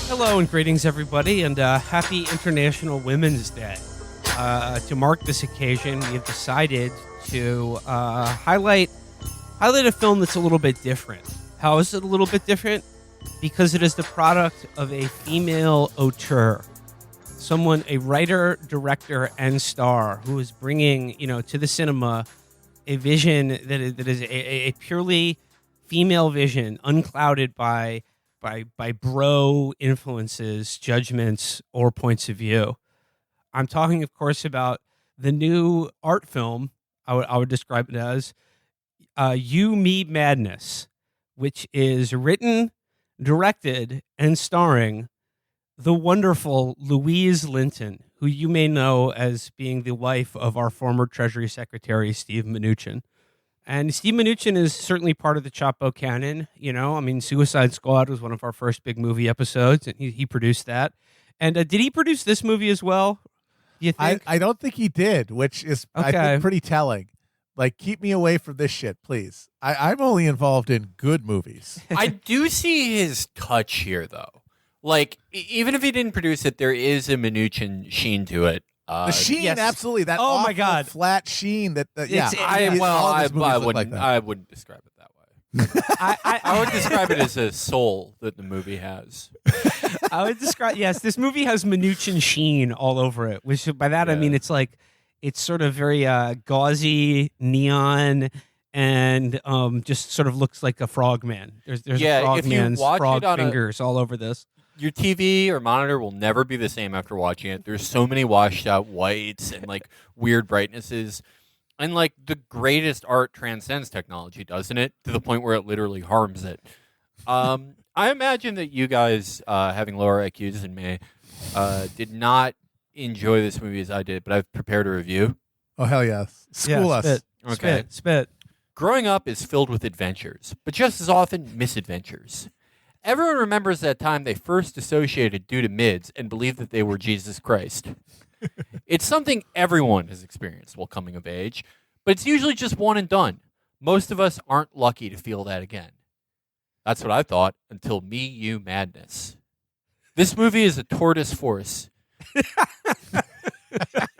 Hello and greetings, everybody, and happy International Women's Day. To mark this occasion, we have decided to highlight a film that's a little bit different. How is it a little bit different? Because it is the product of a female auteur, a writer, director, and star who is bringing, to the cinema a vision that is a purely female vision, unclouded by bro influences, judgments, or points of view. I'm talking, of course, about the new art film. I would describe it as You, Me, Madness, which is written, directed, and starring the wonderful Louise Linton, who you may know as being the wife of our former Treasury Secretary, Steve Mnuchin. And Steve Mnuchin is certainly part of the Chapo canon. Suicide Squad was one of our first big movie episodes, and he produced that. And did he produce this movie as well, do you think? I don't think he did, which is, I think, pretty telling. Like, keep me away from this shit, please. I'm only involved in good movies. I do see his touch here, though. Like, even if he didn't produce it, there is a Mnuchin sheen to it. The sheen, yes. Absolutely. That oh awful my God. flat sheen. I wouldn't describe it that way. I would describe it as a soul that the movie has. I would describe, yes, this movie has Mnuchin sheen all over it, which by that I mean it's sort of very gauzy, neon, and just sort of looks like a frogman. There's a frogman's frog fingers all over this. Your TV or monitor will never be the same after watching it. There's so many washed out whites and weird brightnesses. And the greatest art transcends technology, doesn't it? To the point where it literally harms it. I imagine that you guys, having lower IQs than me, did not enjoy this movie as I did, but I've prepared a review. Oh, hell yes. School us. Spit. Okay. Spit. Growing up is filled with adventures, but just as often misadventures. Everyone remembers that time they first associated due to mids and believed that they were Jesus Christ. It's something everyone has experienced while coming of age, but it's usually just one and done. Most of us aren't lucky to feel that again. That's what I thought until Me, You, Madness. This movie is a tortoise force. It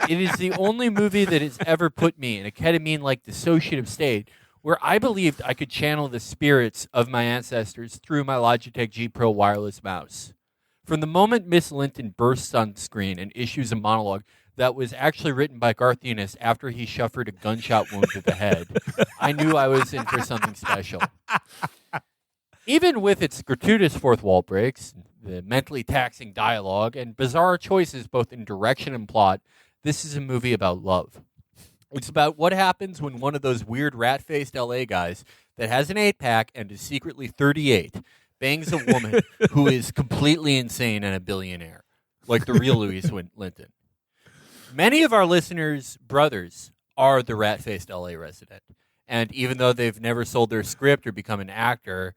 is the only movie that has ever put me in a ketamine-like dissociative state where I believed I could channel the spirits of my ancestors through my Logitech G Pro wireless mouse. From the moment Miss Linton bursts on screen and issues a monologue that was actually written by Garth Ennis after he suffered a gunshot wound to the head, I knew I was in for something special. Even with its gratuitous fourth wall breaks, the mentally taxing dialogue, and bizarre choices both in direction and plot, this is a movie about love. It's about what happens when one of those weird rat-faced LA guys that has an 8-pack and is secretly 38 bangs a woman who is completely insane and a billionaire, like the real Louise Linton. Many of our listeners' brothers are the rat-faced LA resident, and even though they've never sold their script or become an actor,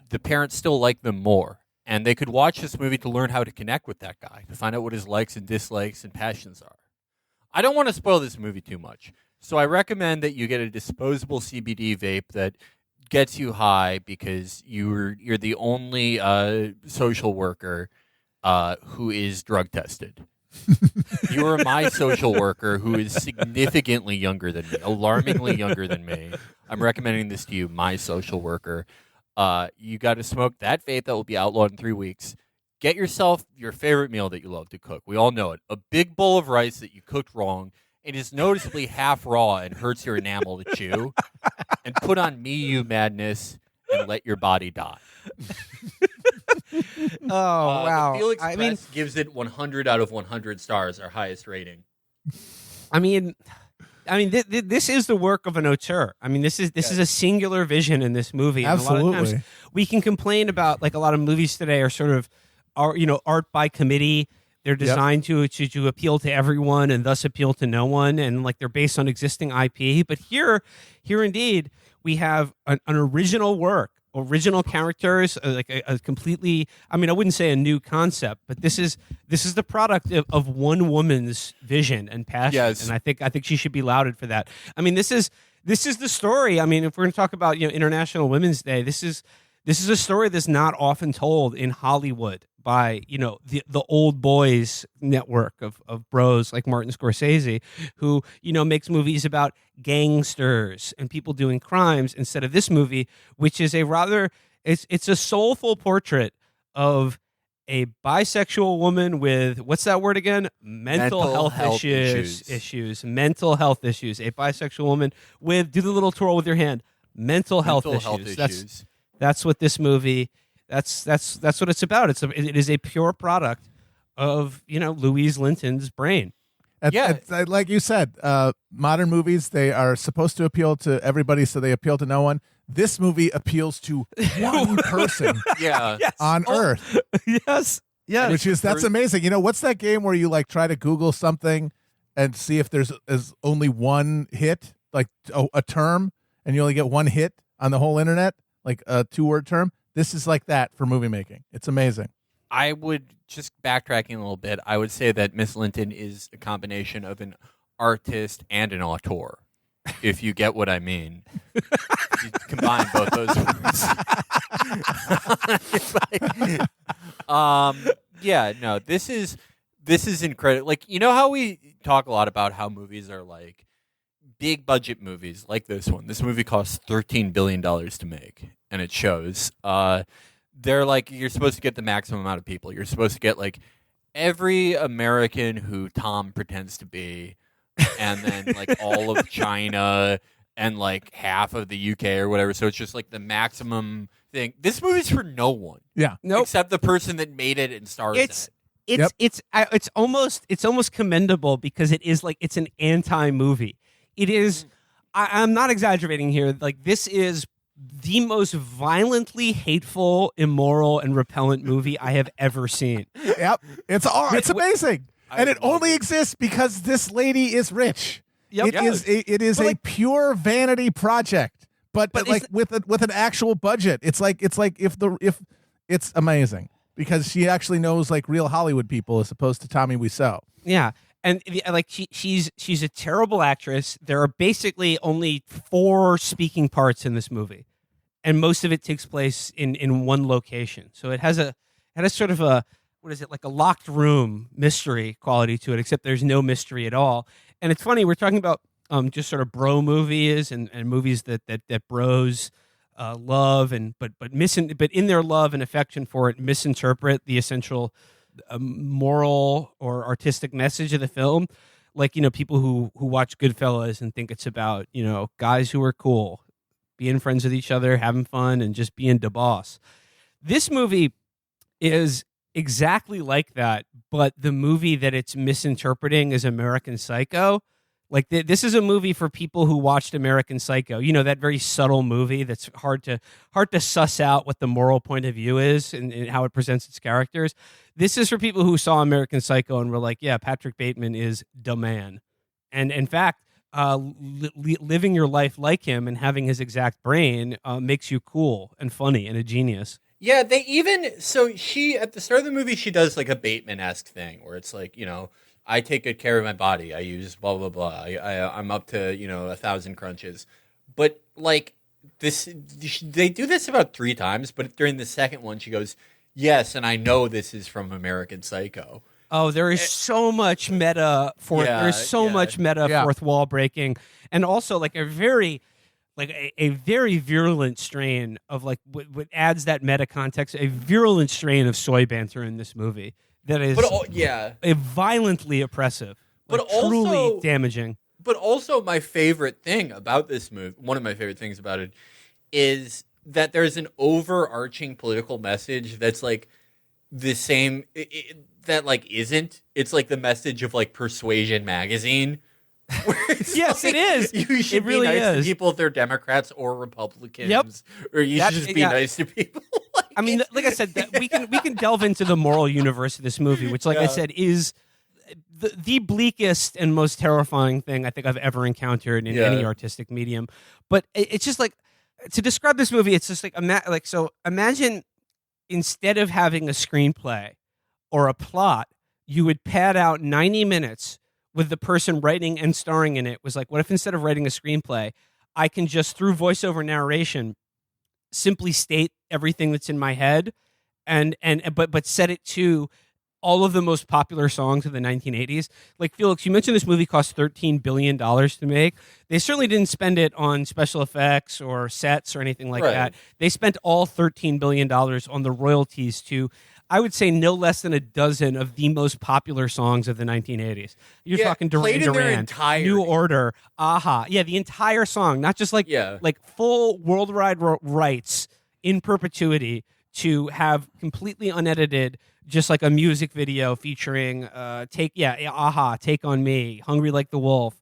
the parents still like them more. And they could watch this movie to learn how to connect with that guy, to find out what his likes and dislikes and passions are. I don't want to spoil this movie too much, so I recommend that you get a disposable CBD vape that gets you high because you're the only social worker who is drug tested. You are my social worker who is significantly younger than me, alarmingly younger than me. I'm recommending this to you, my social worker. You got to smoke that vape that will be outlawed in 3 weeks. Get yourself your favorite meal that you love to cook. We all know it. A big bowl of rice that you cooked wrong. It is noticeably half raw and hurts your enamel to chew. And put on Me, You, Madness and let your body die. Wow. Felix gives it 100 out of 100 stars, our highest rating. This is the work of an auteur. This is a singular vision in this movie. Absolutely. And a lot of times we can complain about a lot of movies today are sort of art by committee. They're designed to appeal to everyone and thus appeal to no one, and they're based on existing IP. But here indeed we have an original work, original characters, a completely. I wouldn't say a new concept, but this is the product of one woman's vision and passion, yes. And I think she should be lauded for that. This is the story. If we're going to talk about International Women's Day, this is a story that's not often told in Hollywood by the old boys network of bros like Martin Scorsese, who makes movies about gangsters and people doing crimes, instead of this movie, which is a rather it's a soulful portrait of a bisexual woman with, what's that word again? Mental health issues. Mental health issues. A bisexual woman with, do the little twirl with your hand. Mental health issues. That's what this movie. That's what it's about. It is a pure product of Louise Linton's brain. Like you said, modern movies, they are supposed to appeal to everybody, so they appeal to no one. This movie appeals to one person on Earth. Yes. That's amazing. What's that game where you like try to Google something and see if there's only one hit, like a term, and you only get one hit on the whole internet, like a 2-word term? This is like that for movie making. It's amazing. I would, just backtracking a little bit, I would say that Miss Linton is a combination of an artist and an auteur, if you get what I mean. You combine both those words. This is incredible. Like, how we talk a lot about how movies are like big budget movies like this one. This movie costs $13 billion to make, and it shows. They're like, you're supposed to get the maximum amount of people. You're supposed to get like every American who Tom pretends to be, and then like all of China and like half of the UK or whatever. So it's just like the maximum thing. This movie's for no one. Yeah. Nope. Except the person that made it and stars in it. It's almost commendable, because it is like, it's an anti-movie. It is. I'm not exaggerating here. Like, this is the most violently hateful, immoral, and repellent movie I have ever seen. Yep. It's amazing. And it only exists because this lady is rich. Yep. It is a pure vanity project, but like with an actual budget. It's like if it's amazing because she actually knows like real Hollywood people as opposed to Tommy Wiseau. Yeah. And like she's a terrible actress. There are basically only 4 speaking parts in this movie, and most of it takes place in one location. So it has a sort of a, what is it, like a locked room mystery quality to it, except there's no mystery at all. And it's funny, we're talking about just sort of bro movies and movies that bros love, and but in their love and affection for it, misinterpret the essential moral or artistic message of the film. Like, people who watch Goodfellas and think it's about, guys who are cool, being friends with each other, having fun, and just being the boss. This movie is exactly like that, but the movie that it's misinterpreting is American Psycho. Like, this is a movie for people who watched American Psycho. That very subtle movie that's hard to suss out what the moral point of view is and how it presents its characters. This is for people who saw American Psycho and were like, yeah, Patrick Bateman is the man. And in fact, living your life like him and having his exact brain makes you cool and funny and a genius. Yeah, she, at the start of the movie, she does like a Bateman-esque thing where it's like, I take good care of my body. I use blah, blah, blah. I'm up to, 1,000 crunches. But like this, they do this about 3 times, but during the second one, she goes, yes, and I know this is from American Psycho. Oh, there is so much meta much meta fourth wall breaking, and also like a very virulent strain of like what adds that meta context. A virulent strain of soy banter in this movie that is, a violently oppressive, but truly damaging. But also, my favorite thing about this movie, one of my favorite things about it, is that there's an overarching political message that's like the same. That like isn't. It's like the message of like Persuasion magazine. Yes, like, it is. You should be nice to people if they're Democrats or Republicans. Yep. Or you should just be nice to people. I mean, like I said, we can delve into the moral universe of this movie, which, like I said, is the bleakest and most terrifying thing I think I've ever encountered in any artistic medium. But it's just like, to describe this movie, it's just like imagine instead of having a screenplay or a plot, you would pad out 90 minutes with the person writing and starring in it. Was like, what if instead of writing a screenplay, I can just, through voiceover narration, simply state everything that's in my head, but set it to all of the most popular songs of the 1980s. Like, Felix, you mentioned this movie cost $13 billion to make. They certainly didn't spend it on special effects or sets or anything like that. They spent all $13 billion on the royalties to, I would say, no less than a dozen of the most popular songs of the 1980s. You're talking Duran Duran, New Order, Aha. Yeah, the entire song, not just like full worldwide rights in perpetuity to have completely unedited, just like a music video featuring Aha, Take on Me, Hungry Like the Wolf,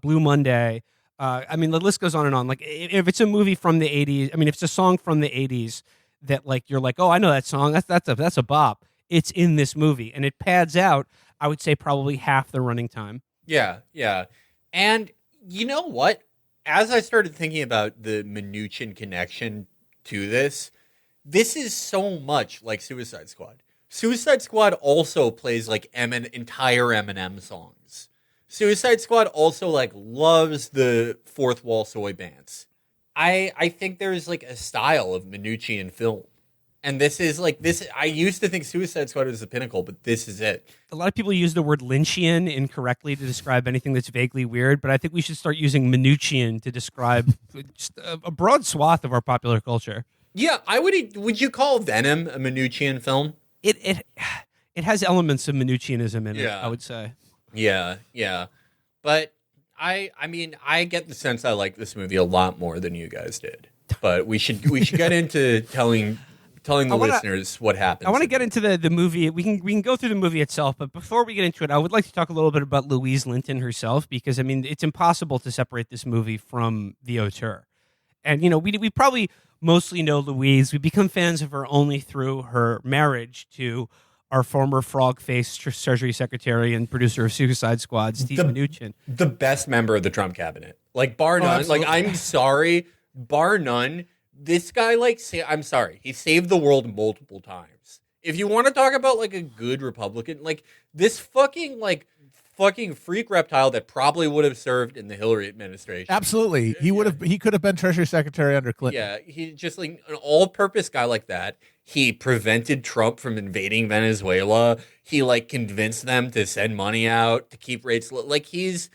Blue Monday. I mean, the list goes on and on. Like, if it's a movie from the 80s, I mean, if it's a song from the 80s that, like, you're like, oh, I know that song, that's a bop. It's in this movie, and it pads out, I would say, probably half the running time. Yeah. And you know what? As I started thinking about the Mnuchin connection to this is so much like Suicide Squad. Suicide Squad also plays like entire Eminem songs. Suicide Squad also like loves the fourth wall soy bands. I think there's like a style of Mnuchin film. And this is like this. I used to think Suicide Squad was the pinnacle, but this is it. A lot of people use the word Lynchian incorrectly to describe anything that's vaguely weird, but I think we should start using Mnuchin to describe just a broad swath of our popular culture. Yeah, would you call Venom a Mnuchin film? It has elements of Mnuchianism in it, I would say. Yeah. But I mean, I get the sense I like this movie a lot more than you guys did. But we should get into telling the listeners what happens. I want to get into the movie. We can go through the movie itself, but before we get into it, I would like to talk a little bit about Louise Linton herself, because I mean, it's impossible to separate this movie from the auteur. And you know, we probably mostly know Louise. We become fans of her only through her marriage to our former frog-faced Treasury Secretary and producer of Suicide Squad, Steve Mnuchin. The best member of the Trump cabinet. Like, bar none. Absolutely. Like, I'm sorry, bar none. This guy, like, I'm sorry, he saved the world multiple times. If you want to talk about, like, a good Republican, like, this fucking freak reptile that probably would have served in the Hillary administration. Absolutely. He could have been Treasury Secretary under Clinton. Yeah, he just like an all-purpose guy like that. He prevented Trump from invading Venezuela. He like convinced them to send money out to keep rates low. Like he's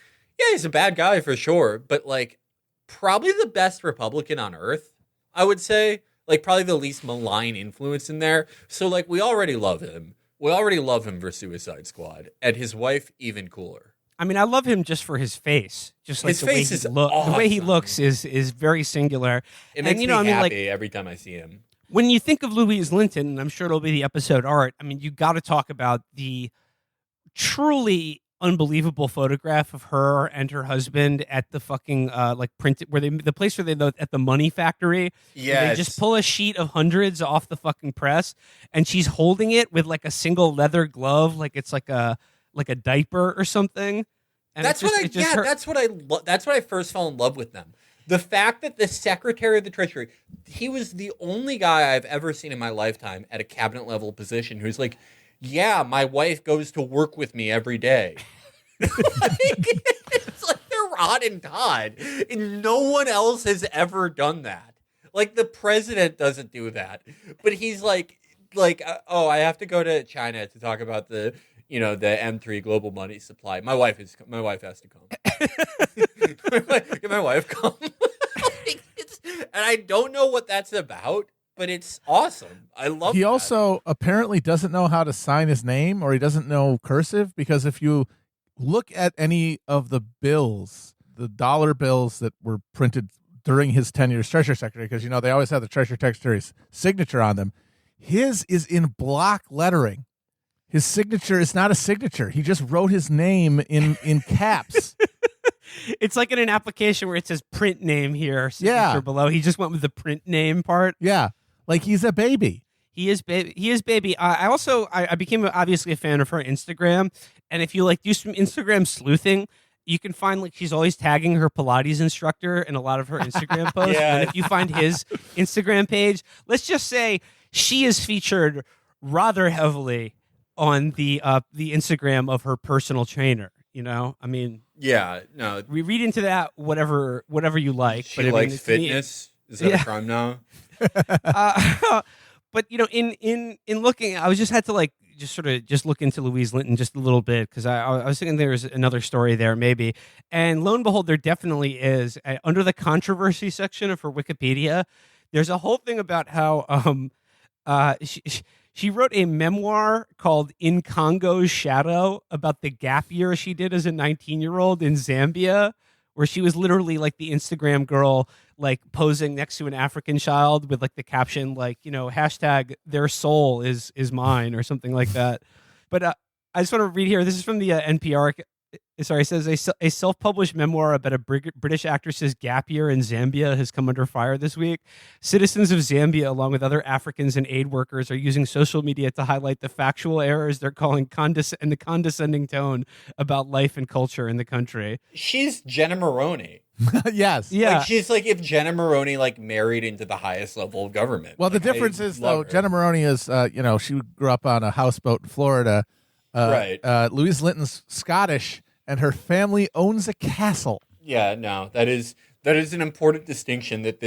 a bad guy for sure, but like probably the best Republican on earth, I would say. Like probably the least malign influence in there. So like we already love him. We already love him for Suicide Squad, and his wife even cooler. I mean, I love him just for his face. Just like his face is awesome. The way he looks is very singular. It makes me happy every time I see him. When you think of Louise Linton, and I'm sure it'll be the episode art, I mean, you got to talk about the truly unbelievable photograph of her and her husband at the fucking printed the place where they at the Money Factory. Yeah, they just pull a sheet of hundreds off the fucking press, and she's holding it with like a single leather glove, like it's like a diaper or something. And that's what I first fell in love with them. The fact that the Secretary of the Treasury, he was the only guy I've ever seen in my lifetime at a cabinet level position who's like, yeah, my wife goes to work with me every day. It's like they're Rod and Todd. And no one else has ever done that. Like the president doesn't do that. But he's like, I have to go to China to talk about the M3 global money supply. My wife has to come. Can my wife come? And I don't know what that's about. But it's awesome. I love it. He also apparently doesn't know how to sign his name, or he doesn't know cursive, because if you look at any of the bills, the dollar bills that were printed during his tenure as Treasury Secretary, because, they always have the Treasury Secretary's signature on them, his is in block lettering. His signature is not a signature. He just wrote his name in caps. It's like in an application where it says print name here, signature below. He just went with the print name part. Yeah. Like he's a baby. He is baby. I became obviously a fan of her Instagram, and if you like do some Instagram sleuthing, you can find like she's always tagging her Pilates instructor in a lot of her Instagram posts. Yeah. And if you find his Instagram page, let's just say she is featured rather heavily on the Instagram of her personal trainer. I mean, yeah, no, we read into that whatever you like. She likes fitness. Is that a crime now? But in looking, I was just had to like just sort of just look into Louise Linton just a little bit because I was thinking there's another story there maybe, and lo and behold, there definitely is. Under the controversy section of her Wikipedia, there's a whole thing about how she wrote a memoir called "In Congo's Shadow" about the gap year she did as a 19-year-old in Zambia, where she was literally like the Instagram girl, like posing next to an African child with like the caption, like, hashtag their soul is mine or something like that. But I just want to read here. This is from the NPR. Sorry, it says a self-published memoir about a British actress's gap year in Zambia has come under fire this week. Citizens of Zambia, along with other Africans and aid workers, are using social media to highlight the factual errors they're calling and the condescending tone about life and culture in the country. She's Jenna Maroney. Yes. Yeah. Like, she's like if Jenna Maroney like married into the highest level of government. Well, Like, the difference is, though, love her. Jenna Maroney is, she grew up on a houseboat in Florida. Right. Louise Linton's Scottish, and her family owns a castle. Yeah, no, that is an important distinction. That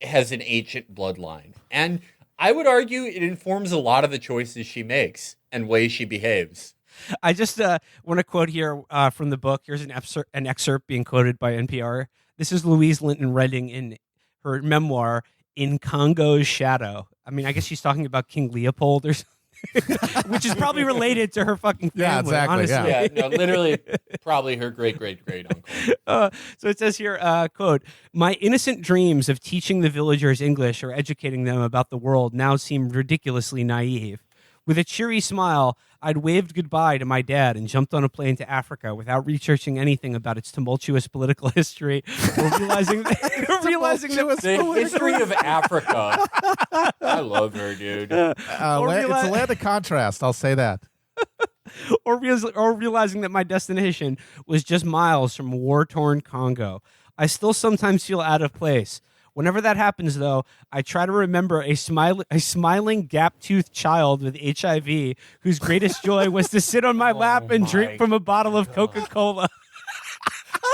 has an ancient bloodline, and I would argue it informs a lot of the choices she makes and ways she behaves. I just want to quote here from the book. Here's an excerpt being quoted by NPR. This is Louise Linton writing in her memoir, "In Congo's Shadow." I mean, I guess she's talking about King Leopold or something. Which is probably related to her fucking family. Yeah, exactly, Honestly. yeah. Yeah, no, literally, probably her great uncle. So it says here, quote, "My innocent dreams of teaching the villagers English or educating them about the world now seem ridiculously naive. With a cheery smile, I'd waved goodbye to my dad and jumped on a plane to Africa without researching anything about its tumultuous political history or realizing that The history of Africa. I love her, dude. It's a land of contrast, I'll say that. or realizing that my destination was just miles from war-torn Congo. I still sometimes feel out of place. Whenever that happens, though, I try to remember a smiling, gap-toothed child with HIV whose greatest joy was to sit on my lap and drink from a bottle of Coca-Cola."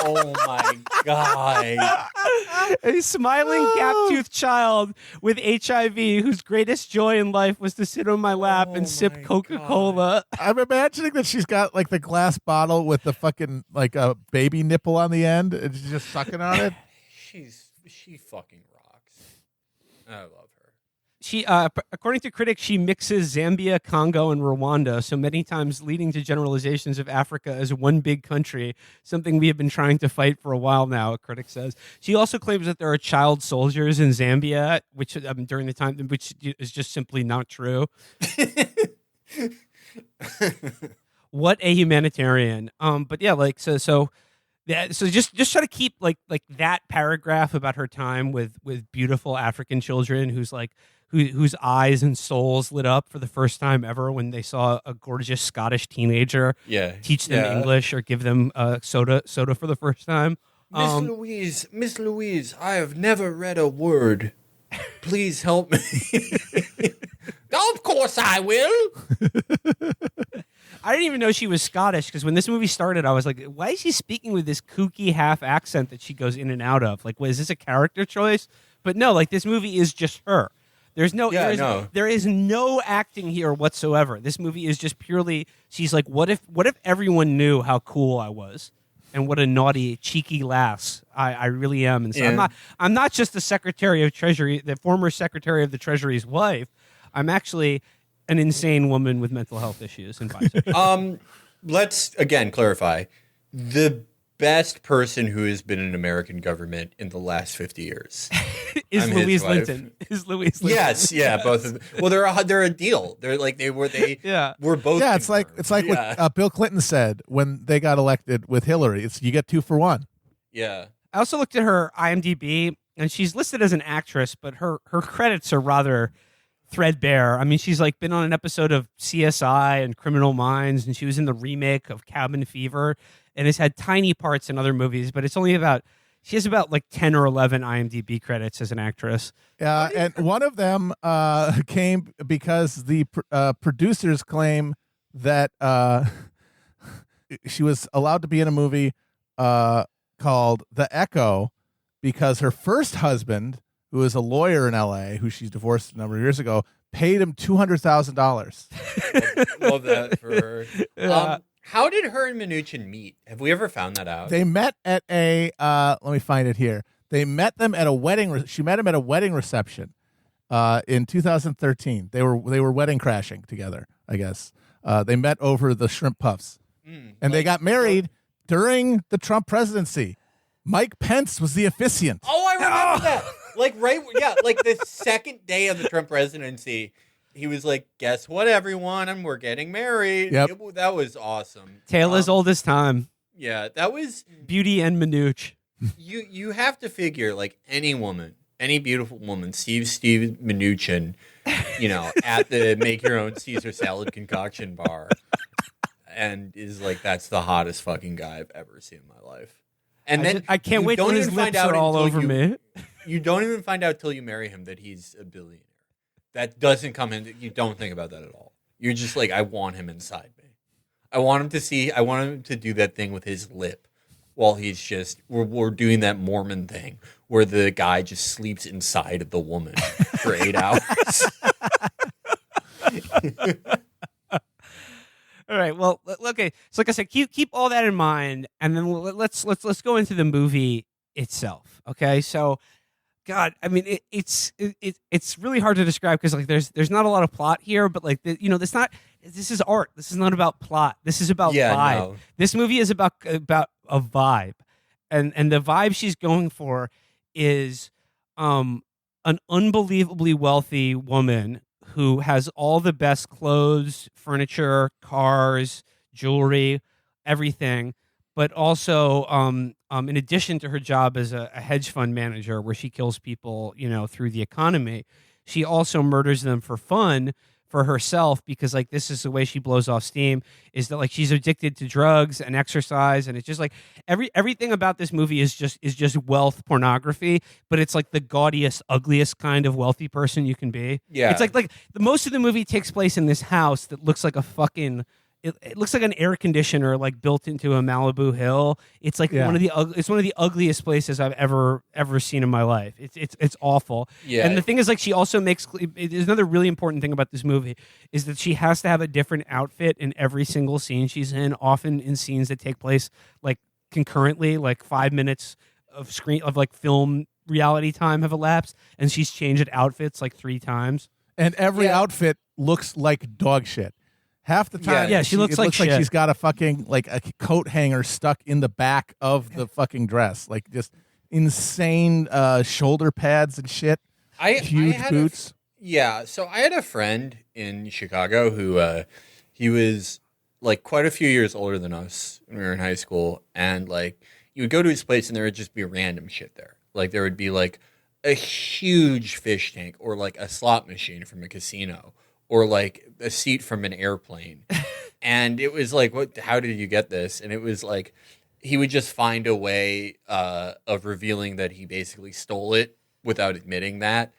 Oh my god! A smiling, gap-toothed child with HIV whose greatest joy in life was to sit on my lap and sip Coca-Cola. I'm imagining that she's got like the glass bottle with the fucking like a baby nipple on the end and she's just sucking on it. She fucking rocks. I love her. She, according to critics, she mixes Zambia, Congo, and Rwanda, so many times leading to generalizations of Africa as one big country, something we have been trying to fight for a while now, a critic says. She also claims that there are child soldiers in Zambia, which during the time, which is just simply not true. What a humanitarian. But yeah, like, so yeah, so just try to keep like that paragraph about her time with beautiful African children whose eyes and souls lit up for the first time ever when they saw a gorgeous Scottish teenager teach them English or give them soda for the first time. Miss Louise, I have never read a word. Please help me. Of course I will. I didn't even know she was Scottish because when this movie started, I was like, why is she speaking with this kooky half accent that she goes in and out of? Like, is this a character choice? But no, like this movie is just her. There's no, there is no acting here whatsoever. This movie is just purely, she's like, what if everyone knew how cool I was? And what a naughty, cheeky lass I really am. And so I'm not just the Secretary of Treasury, the former Secretary of the Treasury's wife. I'm actually an insane woman with mental health issues and bisexual. Let's again clarify. The best person who has been in American government in the last 50 years is Louise Linton. Yes, yeah, both of them. Well, they're a deal. They're like they were both. Yeah, it's like what Bill Clinton said when they got elected with Hillary. It's you get 2 for 1. Yeah. I also looked at her IMDb, and she's listed as an actress, but her credits are rather threadbare. I mean, she's like been on an episode of CSI and Criminal Minds, and she was in the remake of Cabin Fever, and has had tiny parts in other movies, but it's only she has about like 10 or 11 IMDb credits as an actress. And one of them came because the producers claim that she was allowed to be in a movie called The Echo because her first husband who is a lawyer in L.A., who she's divorced a number of years ago, paid him $200,000. Love that for her. Yeah. How did her and Mnuchin meet? Have we ever found that out? They met at a let me find it here. They met them at a wedding. She met him at a wedding reception in 2013. They were wedding crashing together, I guess. They met over the shrimp puffs, and they got married during the Trump presidency. Mike Pence was the officiant. Oh, I remember that. Like like the second day of the Trump presidency, he was like, "Guess what, everyone? We're getting married." Yep. That was awesome. Tale as old as time. Yeah, that was Beauty and Minuch. you have to figure like any woman, any beautiful woman sees Steve Mnuchin, at the make your own Caesar salad concoction bar, and is like, "That's the hottest fucking guy I've ever seen in my life." And then I can't wait till his lips are all over me. You don't even find out till you marry him that he's a billionaire. That doesn't come in. You don't think about that at all. You're just like, I want him inside me. I want him to do that thing with his lip while he's just, we're doing that Mormon thing where the guy just sleeps inside of the woman for 8 hours. All right. Well, okay. So, like I said, keep all that in mind, and then let's go into the movie itself. Okay. So, God, I mean, it's really hard to describe because like there's not a lot of plot here, but like this is art. This is not about plot. This is about vibe. No. This movie is about a vibe, and the vibe she's going for is an unbelievably wealthy woman who has all the best clothes, furniture, cars, jewelry, everything, but also in addition to her job as a hedge fund manager where she kills people, through the economy, she also murders them for fun for herself because like this is the way she blows off steam is that like she's addicted to drugs and exercise, and it's just like everything about this movie is just wealth pornography, but it's like the gaudiest, ugliest kind of wealthy person you can be. Yeah. It's like most of the movie takes place in this house that looks like a fucking it looks like an air conditioner like built into a Malibu hill. It's like one of the ugliest places I've ever seen in my life. It's awful. Yeah. And the thing is, like, she also there's another really important thing about this movie is that she has to have a different outfit in every single scene she's in. Often in scenes that take place like concurrently, like 5 minutes of film reality time have elapsed, and she's changed outfits like 3 times. And every outfit looks like dog shit. Half the time, she looks like shit. She's got a fucking like a coat hanger stuck in the back of the fucking dress, like just insane shoulder pads and shit. Huge boots. So I had a friend in Chicago who he was like quite a few years older than us when we were in high school, and like you would go to his place and there would just be random shit there. Like there would be like a huge fish tank or like a slot machine from a casino. Or like a seat from an airplane. And it was like, how did you get this? And it was like, he would just find a way of revealing that he basically stole it without admitting that.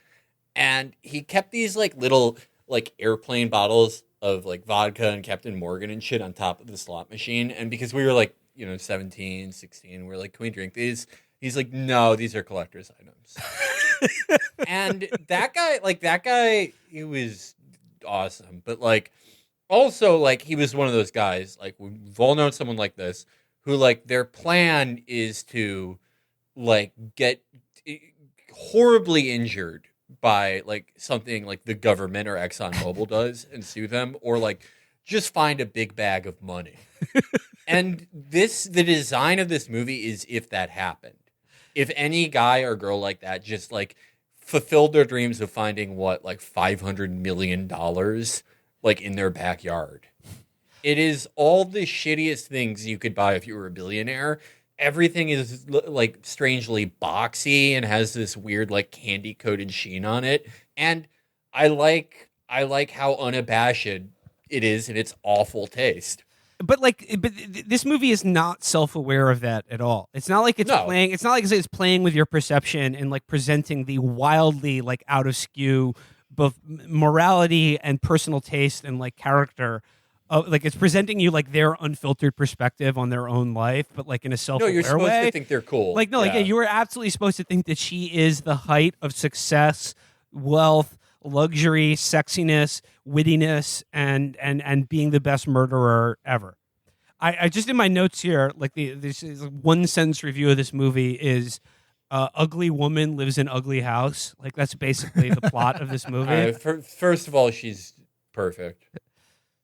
And he kept these like little like airplane bottles of like vodka and Captain Morgan and shit on top of the slot machine. And because we were like, 17, 16, we're like, can we drink these? He's like, no, these are collector's items. And that guy, he was awesome, but like also like he was one of those guys, like we've all known someone like this who like their plan is to like get horribly injured by like something like the government or ExxonMobil does and sue them, or like just find a big bag of money. And the design of this movie is if that happened, if any guy or girl like that just like fulfilled their dreams of finding like $500 million like in their backyard. It is all the shittiest things you could buy if you were a billionaire. Everything is like strangely boxy and has this weird like candy coated sheen on it. And I like how unabashed it is in its awful taste. But this movie is not self-aware of that at all. It's not like it's playing. It's not like it's playing with your perception and like presenting the wildly like out of skew both morality and personal taste and like character like it's presenting you like their unfiltered perspective on their own life, but like in a No, self-aware you're supposed way. to think they're cool. Like no, like Yeah. you were absolutely supposed to think that she is the height of success, wealth, luxury, sexiness, wittiness, and being the best murderer ever. I just in my notes here, like this is one sentence review of this movie is ugly woman lives in ugly house. Like that's basically the plot of this movie. First of all, she's perfect.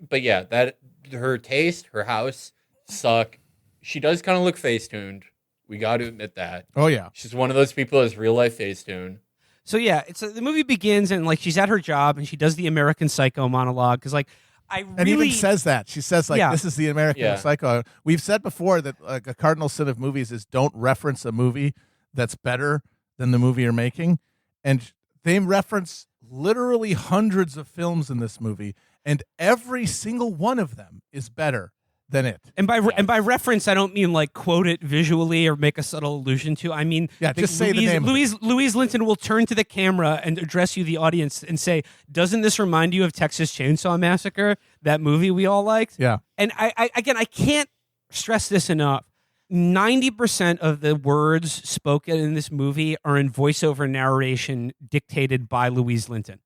But yeah, that her taste, her house suck. She does kind of look face-tuned. We got to admit that. Oh yeah. She's one of those people that's real life face-tuned. So yeah, it's the movie begins and like she's at her job and she does the American Psycho monologue because like And even says that. She says, like, Yeah. this is the American Psycho. We've said before that like a cardinal sin of movies is don't reference a movie that's better than the movie you're making. And they reference literally hundreds of films in this movie, and every single one of them is better than it. And by reference, I don't mean like quote it visually or make a subtle allusion to. I mean, just say the name of it. Louise Linton will turn to the camera and address you, the audience, and say, "Doesn't this remind you of Texas Chainsaw Massacre, that movie we all liked?" Yeah. And I can't stress this enough. 90% of the words spoken in this movie are in voiceover narration dictated by Louise Linton.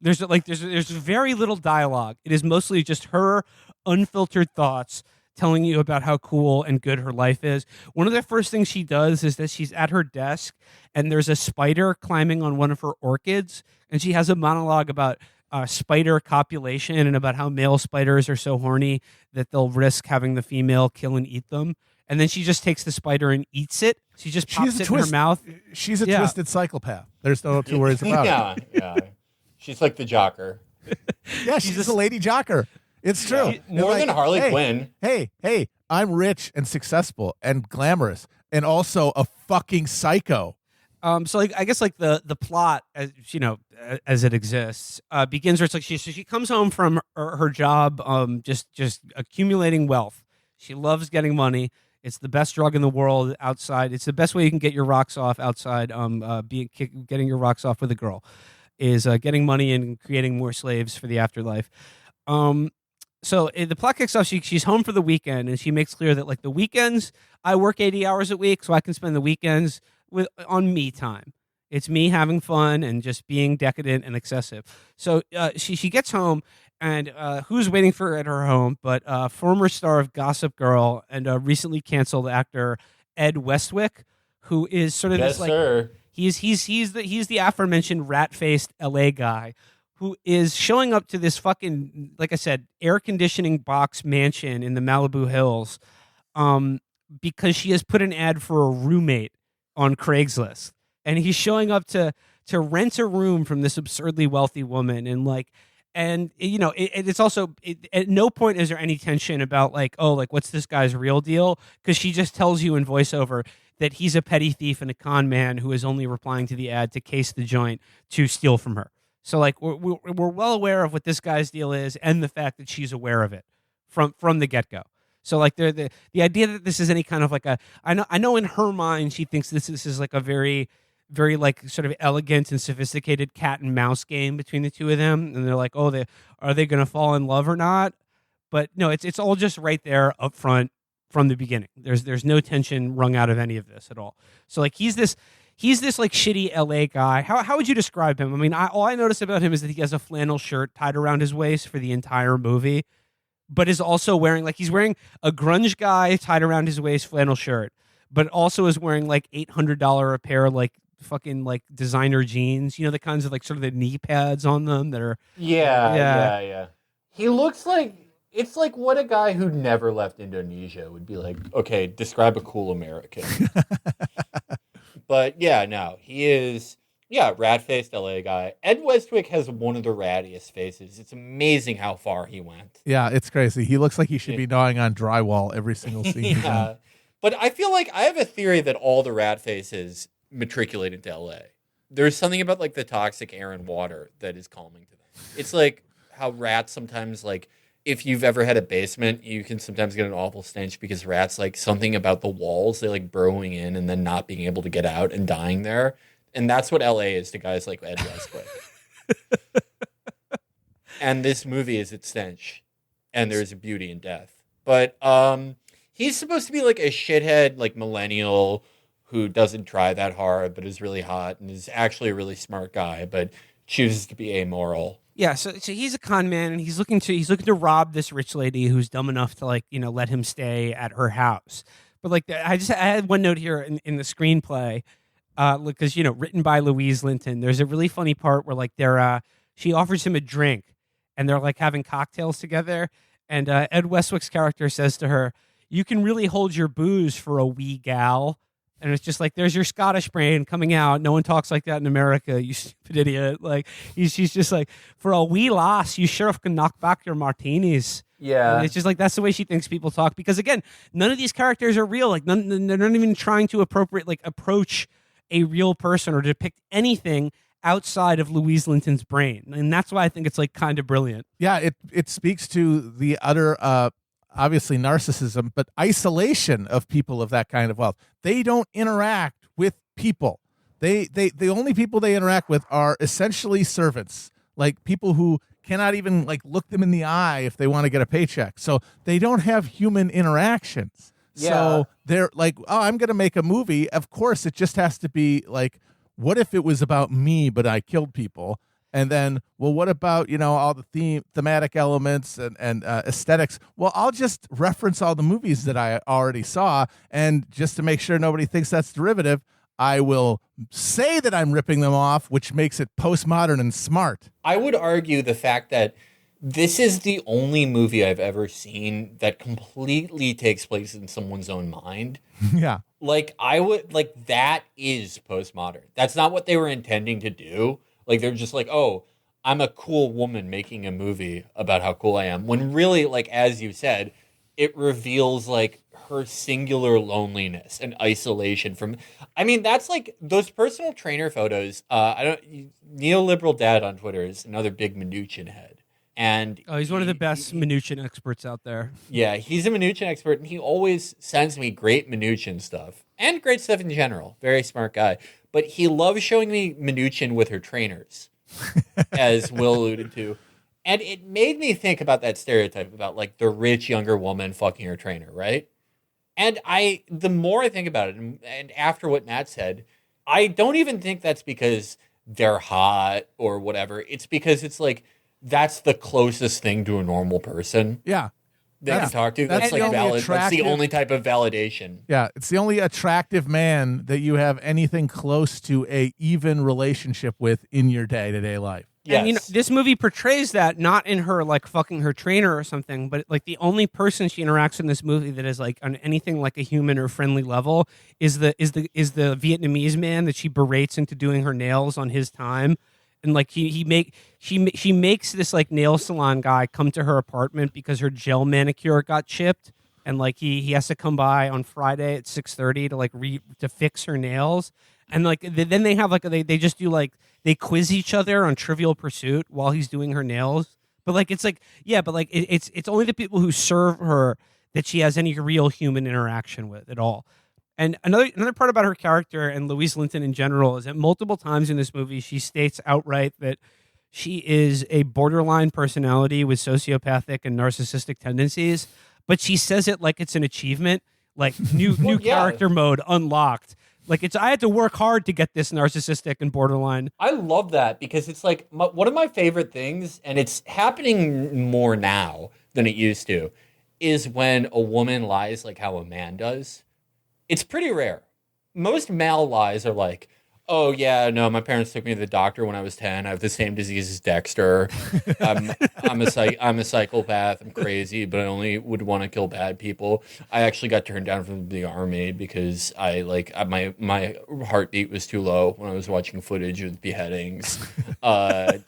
There's very little dialogue. It is mostly just her unfiltered thoughts telling you about how cool and good her life is. One of the first things she does is that she's at her desk and there's a spider climbing on one of her orchids, and she has a monologue about spider copulation and about how male spiders are so horny that they'll risk having the female kill and eat them. And then she just takes the spider and eats it. She just pops it in her mouth. She's a twisted psychopath. There's no two words about it. Yeah. She's like the jocker. Yeah, she's a lady jocker. It's true. Yeah. More than Harley Quinn. Hey, I'm rich and successful and glamorous and also a fucking psycho. So like, I guess like the plot, as you know, as it exists, begins where it's like she comes home from her job, just accumulating wealth. She loves getting money. It's the best drug in the world outside. It's the best way you can get your rocks off outside. Getting your rocks off with a girl is getting money and creating more slaves for the afterlife. So the plot kicks off. She's home for the weekend, and she makes clear that like the weekends, I work 80 hours a week, so I can spend the weekends on me time. It's me having fun and just being decadent and excessive. So she gets home, and who's waiting for her at her home but former star of Gossip Girl and recently canceled actor Ed Westwick, who is sort of Yes, this like sir. he's the aforementioned rat-faced LA guy who is showing up to this fucking, like I said, air conditioning box mansion in the Malibu Hills because she has put an ad for a roommate on Craigslist. And he's showing up to rent a room from this absurdly wealthy woman. And you know, it's also at no point is there any tension about like, oh, like what's this guy's real deal? Because she just tells you in voiceover that he's a petty thief and a con man who is only replying to the ad to case the joint to steal from her. So like we're well aware of what this guy's deal is and the fact that she's aware of it from the get go. So like the idea that this is any kind of like I know in her mind she thinks this is like a very like sort of elegant and sophisticated cat and mouse game between the two of them, and they're like, oh, are they going to fall in love or not? But no, it's all just right there up front from the beginning. There's no tension wrung out of any of this at all. So like he's this like shitty LA guy. How would you describe him? I mean, all I notice about him is that he has a flannel shirt tied around his waist for the entire movie, but is also wearing he's wearing a grunge guy tied around his waist flannel shirt, but also is wearing like $800 a pair like fucking like designer jeans, you know, the kinds of like sort of the knee pads on them that are Yeah. He looks like it's like what a guy who never left Indonesia would be like. Okay, describe a cool American. But yeah, no, he is rat-faced LA guy. Ed Westwick has one of the rattiest faces. It's amazing how far he went. Yeah, it's crazy. He looks like he should be gnawing on drywall every single scene. He's in. But I feel like I have a theory that all the rat faces matriculate into LA. There's something about like the toxic air and water that is calming to them. It's like how rats sometimes, like if you've ever had a basement, you can sometimes get an awful stench because rats, like something about the walls, they like burrowing in and then not being able to get out and dying there. And that's what LA is to guys like Ed Westwick. And this movie is its stench. and there's a beauty in death. But he's supposed to be like a shithead, like millennial who doesn't try that hard, but is really hot and is actually a really smart guy, but chooses to be amoral. Yeah, so he's a con man, and he's looking to rob this rich lady who's dumb enough to let him stay at her house. But I had one note here in the screenplay, because written by Louise Linton. There's a really funny part where she offers him a drink, and they're like having cocktails together, and Ed Westwick's character says to her, "You can really hold your booze for a wee gal." And it's just like, there's your Scottish brain coming out. No one talks like that in America, you stupid idiot. She's just like, for a wee lass, you sure can knock back your martinis. Yeah. And it's just like, that's the way she thinks people talk. Because again, none of these characters are real. They're not even trying to approach a real person or depict anything outside of Louise Linton's brain. And that's why I think it's kind of brilliant. Yeah, it speaks to the utter obviously narcissism, but isolation of people of that kind of wealth. They don't interact with people. The only people they interact with are essentially servants, like people who cannot even look them in the eye if they want to get a paycheck. So they don't have human interactions. Yeah. So they're like, oh, I'm going to make a movie. Of course, it just has to be what if it was about me, but I killed people? And then, well, what about, all the thematic elements and aesthetics? Well, I'll just reference all the movies that I already saw. And just to make sure nobody thinks that's derivative, I will say that I'm ripping them off, which makes it postmodern and smart. I would argue the fact that this is the only movie I've ever seen that completely takes place in someone's own mind. Yeah. That is postmodern. That's not what they were intending to do. They're just like, oh, I'm a cool woman making a movie about how cool I am. When really, as you said, it reveals her singular loneliness and isolation from. I mean, that's those personal trainer photos. Neoliberal Dad on Twitter is another big Mnuchin head, and he's one of the best Mnuchin experts out there. Yeah, he's a Mnuchin expert, and he always sends me great Mnuchin stuff and great stuff in general. Very smart guy. But he loves showing me Mnuchin with her trainers, as Will alluded to. And it made me think about that stereotype about the rich younger woman fucking her trainer, right? And the more I think about it, and after what Matt said, I don't even think that's because they're hot or whatever. It's because it's that's the closest thing to a normal person. Yeah. They can talk to. That's That's the only type of validation. Yeah, it's the only attractive man that you have anything close to a even relationship with in your day-to-day life. Yes. And this movie portrays that not in her fucking her trainer or something, but the only person she interacts in this movie that is on anything like a human or friendly level is the Vietnamese man that she berates into doing her nails on his time. And she makes this nail salon guy come to her apartment because her gel manicure got chipped, and he has to come by on Friday at 6:30 to fix her nails. And then they have they just do they quiz each other on Trivial Pursuit while he's doing her nails. But it's only the people who serve her that she has any real human interaction with at all. And another part about her character and Louise Linton in general is that multiple times in this movie she states outright that she is a borderline personality with sociopathic and narcissistic tendencies, but she says it like it's an achievement, new character mode unlocked. I had to work hard to get this narcissistic and borderline. I love that because it's one of my favorite things, and it's happening more now than it used to, is when a woman lies how a man does. It's pretty rare. Most male lies are oh, yeah, no, my parents took me to the doctor when I was 10. I have the same disease as Dexter. I'm a psychopath. I'm crazy, but I only would want to kill bad people. I actually got turned down from the army because my heartbeat was too low when I was watching footage of beheadings. I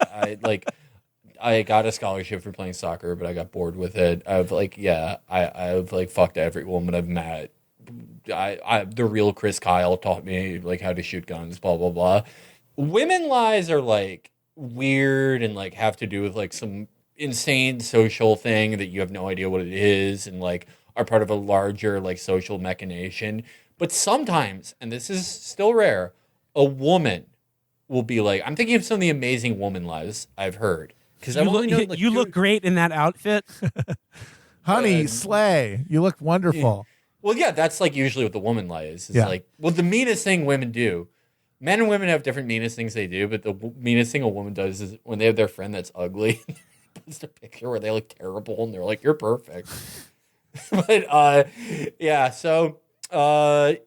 got a scholarship for playing soccer, but I got bored with it. I've fucked every woman I've met. The real Chris Kyle taught me how to shoot guns, blah blah blah. Women lies are weird and have to do with some insane social thing that you have no idea what it is, and are part of a larger social machination. But sometimes, and this is still rare, a woman will be I'm thinking of some of the amazing woman lies I've heard. Because I've only known like you two- look great in that outfit. Honey, slay. You look wonderful. Well, yeah, that's like usually what the woman lie is. It's Yeah. like, well, the meanest thing women do. Men and women have different meanest things they do, but the meanest thing a woman does is when they have their friend that's ugly, post a picture where they look terrible and they're like, "You're perfect." But yeah, so I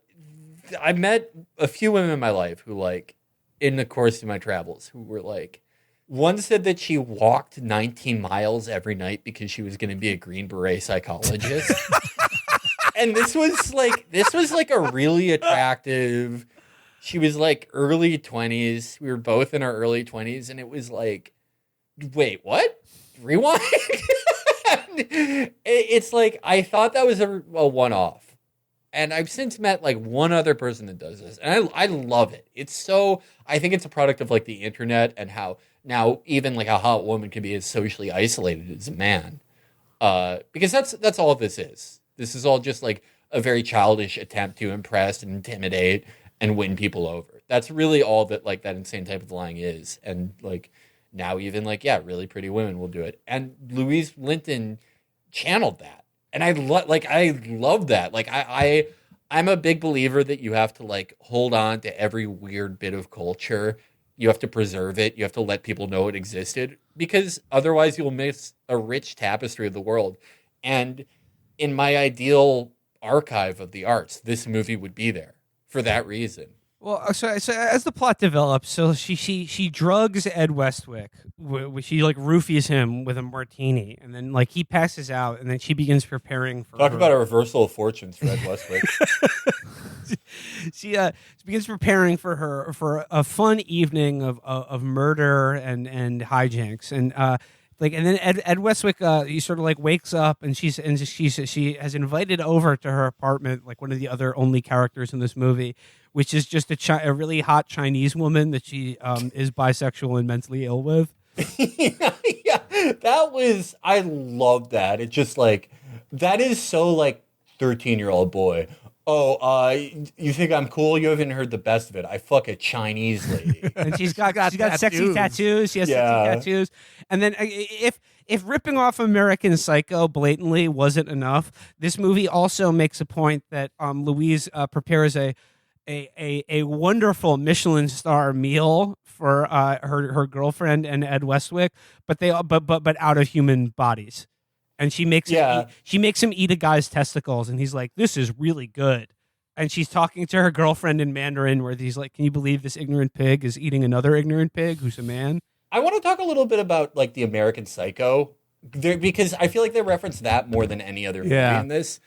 met a few women in my life who, like, in the course of my travels, who were like, one said that she walked 19 miles every night because she was going to be a Green Beret psychologist. And this was like a really attractive. She was like early 20s. We were both in our early 20s, and it was like, wait, what? Rewind. It's like I thought that was a one-off, and I've since met like one other person that does this, and I love it. It's so I think it's a product of like the internet and how now even like a hot woman can be as socially isolated as a man, because that's all this is. This is all just like a very childish attempt to impress and intimidate and win people over. That's really all that like that insane type of lying is. And like now even like, yeah, really pretty women will do it. And Louise Linton channeled that. And I love that. Like I'm a big believer that you have to like hold on to every weird bit of culture. You have to preserve it. You have to let people know it existed, because otherwise you'll miss a rich tapestry of the world. And in my ideal archive of the arts, this movie would be there for that reason. Well, so as the plot develops, so she drugs Ed Westwick. She like roofies him with a martini, and then like he passes out, and then she begins preparing for. Talk about a reversal of fortunes for Ed Westwick. She begins preparing for a fun evening of murder and hijinks, and and then Ed Westwick he sort of like wakes up, and she has invited over to her apartment like one of the other only characters in this movie, which is just a really hot Chinese woman that she is bisexual and mentally ill with. Yeah, I love that. It's just like, that is so like 13-year-old boy. Oh, you think I'm cool? You haven't heard the best of it. I fuck a Chinese lady. And she's got sexy tattoos. She has sexy tattoos. And then if ripping off American Psycho blatantly wasn't enough, this movie also makes a point that Louise prepares a wonderful Michelin star meal for her girlfriend and Ed Westwick, but out of human bodies. And she makes him eat a guy's testicles, and he's like, "This is really good." And she's talking to her girlfriend in Mandarin, where he's like, "Can you believe this ignorant pig is eating another ignorant pig who's a man?" I want to talk a little bit about like the American Psycho, because I feel like they reference that more than any other movie in this.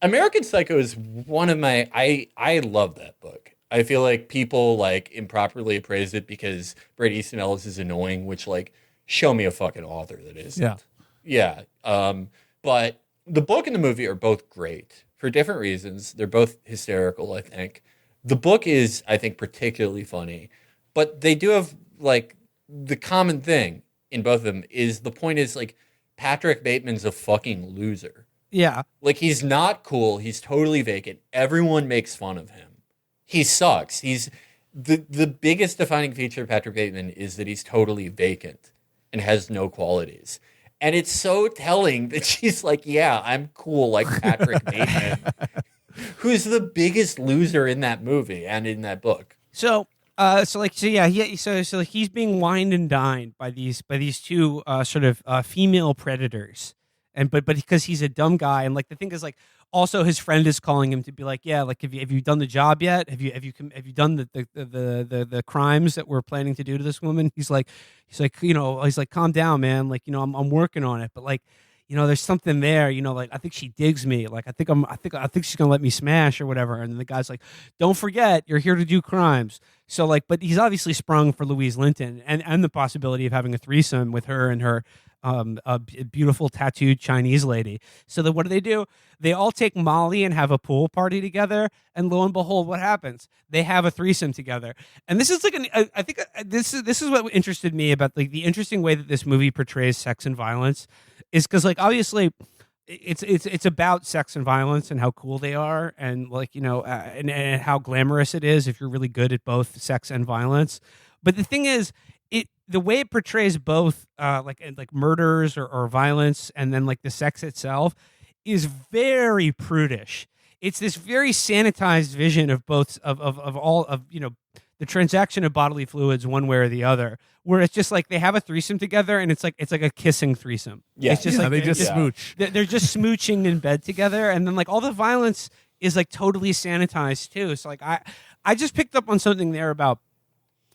American Psycho is one of my I love that book. I feel like people like improperly appraise it because Bret Easton Ellis is annoying, which like show me a fucking author that isn't. Yeah. But the book and the movie are both great for different reasons. They're both hysterical, I think. The book is, I think, particularly funny, but they do have like the common thing in both of them is the point is like Patrick Bateman's a fucking loser. Yeah. Like he's not cool. He's totally vacant. Everyone makes fun of him. He sucks. He's the biggest defining feature of Patrick Bateman is that he's totally vacant and has no qualities. And it's so telling that she's like, yeah, I'm cool like Patrick Bateman, who's the biggest loser in that movie and in that book. So he's being wined and dined by these two sort of female predators, and but because he's a dumb guy, and like the thing is like also his friend is calling him to be like, yeah, like have you done the job yet? Have you done the crimes that we're planning to do to this woman? He's like calm down, man. Like I'm working on it, but like there's something there. Like I think she digs me. Like I think she's gonna let me smash or whatever. And the guy's like, don't forget, you're here to do crimes. So like, but he's obviously sprung for Louise Linton and the possibility of having a threesome with her and her a beautiful tattooed Chinese lady. So then what do? They all take Molly and have a pool party together, and lo and behold, what happens? They have a threesome together. And this is like I think this is what interested me about like the interesting way that this movie portrays sex and violence is because like obviously it's about sex and violence and how cool they are, and like and how glamorous it is if you're really good at both sex and violence. But the thing is, the way it portrays both like murders or violence and then like the sex itself is very prudish. It's this very sanitized vision of both of all of the transaction of bodily fluids one way or the other, where it's just like they have a threesome together and it's like a kissing threesome. Yeah. It's just Yeah, like they just smooch. they're just smooching in bed together, and then like all the violence is like totally sanitized too. So like I just picked up on something there about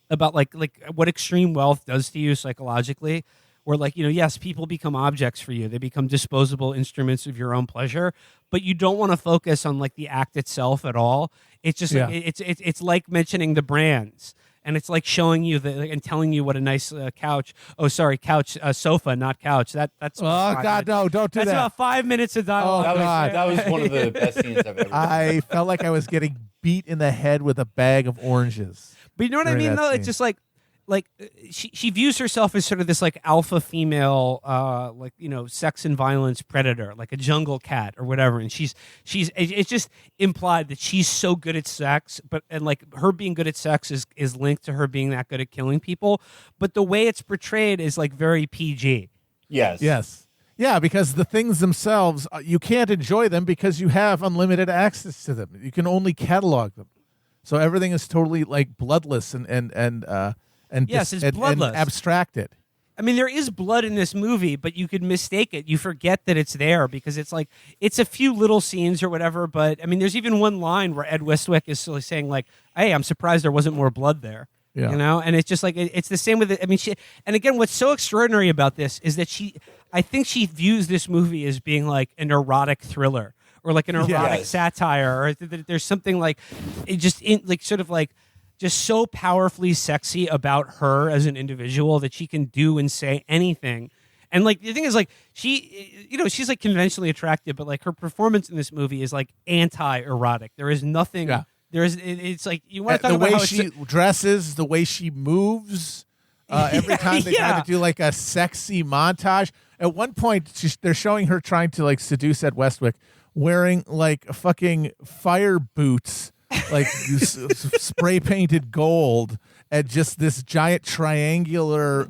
like what extreme wealth does to you psychologically, where like yes, people become objects for you, they become disposable instruments of your own pleasure, but you don't want to focus on like the act itself at all. It's just like, it's like mentioning the brands, and it's like showing you and telling you what a nice couch. Oh, sorry, couch, sofa, not couch. That's Oh God, no! Don't do that's that. about 5 minutes of dialogue. Oh, God. That was one of the best scenes I've ever. I felt like I was getting beat in the head with a bag of oranges. But you know what I during mean, that though? scene. It's just like she views herself as sort of this like alpha female, sex and violence predator, like a jungle cat or whatever. And it's just implied that she's so good at sex, and like her being good at sex is linked to her being that good at killing people. But the way it's portrayed is like very PG. Yes. Yeah, because the things themselves, you can't enjoy them because you have unlimited access to them. You can only catalog them. So everything is totally like bloodless and Yes, it's bloodless. and abstracted. I mean, there is blood in this movie, but you could mistake it. You forget that it's there because it's like it's a few little scenes or whatever. But I mean, there's even one line where Ed Westwick is sort of saying like, "Hey, I'm surprised there wasn't more blood there." Yeah. And it's just like it's the same with it. I mean, and again, what's so extraordinary about this is that I think she views this movie as being like an erotic thriller or like an erotic Yes. satire, or that there's something like it just so powerfully sexy about her as an individual that she can do and say anything. And like the thing is, like she's like conventionally attractive, but like her performance in this movie is like anti-erotic. There is nothing. Yeah. It's like you want to talk The about way how she dresses, the way she moves. Every time they try to do like a sexy montage. At one point, they're showing her trying to like seduce Ed Westwick, wearing like fucking fire boots, like spray painted gold, and just this giant triangular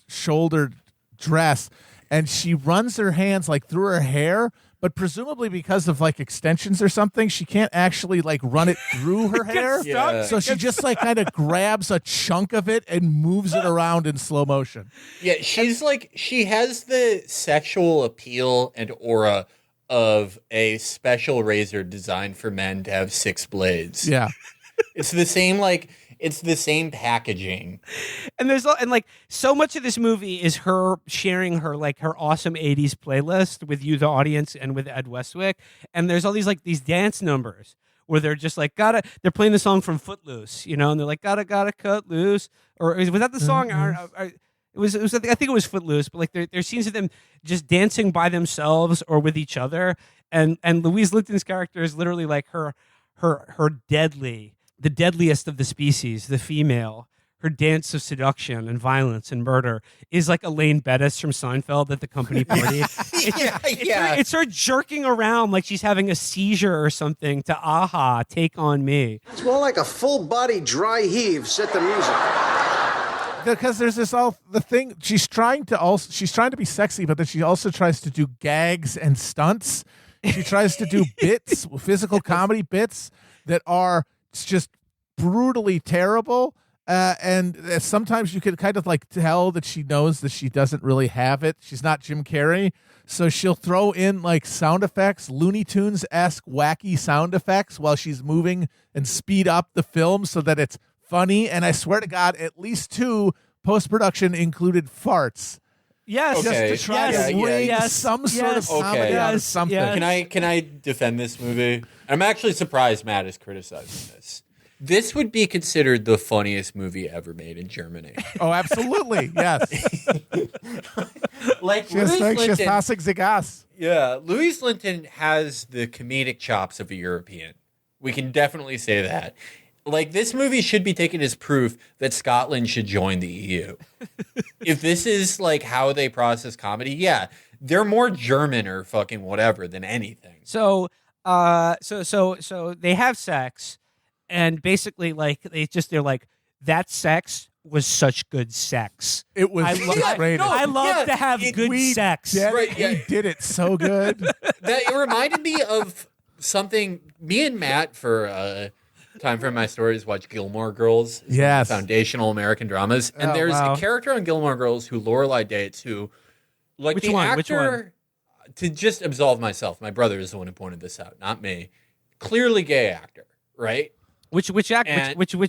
shouldered dress, and she runs her hands like through her hair. But presumably because of like extensions or something, she can't actually like run it through her hair. Yeah. So she just like kind of grabs a chunk of it and moves it around in slow motion. Yeah, she's like she has the sexual appeal and aura of a special razor designed for men to have 6 blades. Yeah. It's the same packaging. And and like so much of this movie is her sharing her like her awesome 80s playlist with you, the audience, and with Ed Westwick. And there's all these dance numbers where they're just like they're playing the song from Footloose, and they're like gotta cut loose, or was that the song? It was I think it was Footloose, but like there's scenes of them just dancing by themselves or with each other, and Louise Linton's character is literally like her the deadliest of the species, the female. Her dance of seduction and violence and murder is like Elaine Bettis from Seinfeld at the company party. It's her jerking around like she's having a seizure or something to "Aha, Take on Me." It's more like a full body dry heave. Set the music. Because there's the thing she's trying to be sexy, but then she also tries to do gags and stunts. She tries to do bits, physical comedy bits that are just brutally terrible. And sometimes you can kind of like tell that she knows that she doesn't really have it. She's not Jim Carrey. So she'll throw in like sound effects, Looney Tunes-esque wacky sound effects while she's moving and speed up the film so that it's funny. And I swear to God, at least 2 post-production included farts. Yes, Okay. Just to try to wring some sort of comedy out of something. Can I defend this movie? I'm actually surprised Matt is criticizing this. This would be considered the funniest movie ever made in Germany. Oh, absolutely. Yes. Like Just like Tasik Zagas. Yeah, Louise Linton has the comedic chops of a European. We can definitely say that. Like, this movie should be taken as proof that Scotland should join the EU. If this is like how they process comedy, yeah, they're more German or fucking whatever than anything. So they have sex, and basically like they're like, that's sex. was such good sex. It was great. I love to have good sex. We did it so good. It reminded me of something. Me and Matt for Time for My Stories watch Gilmore Girls. It's one of the foundational American dramas, and there's a character on Gilmore Girls who Lorelai dates who, like Which the one? actor. Which one? To just absolve myself, my brother is the one who pointed this out, not me. Clearly gay actor, right? Which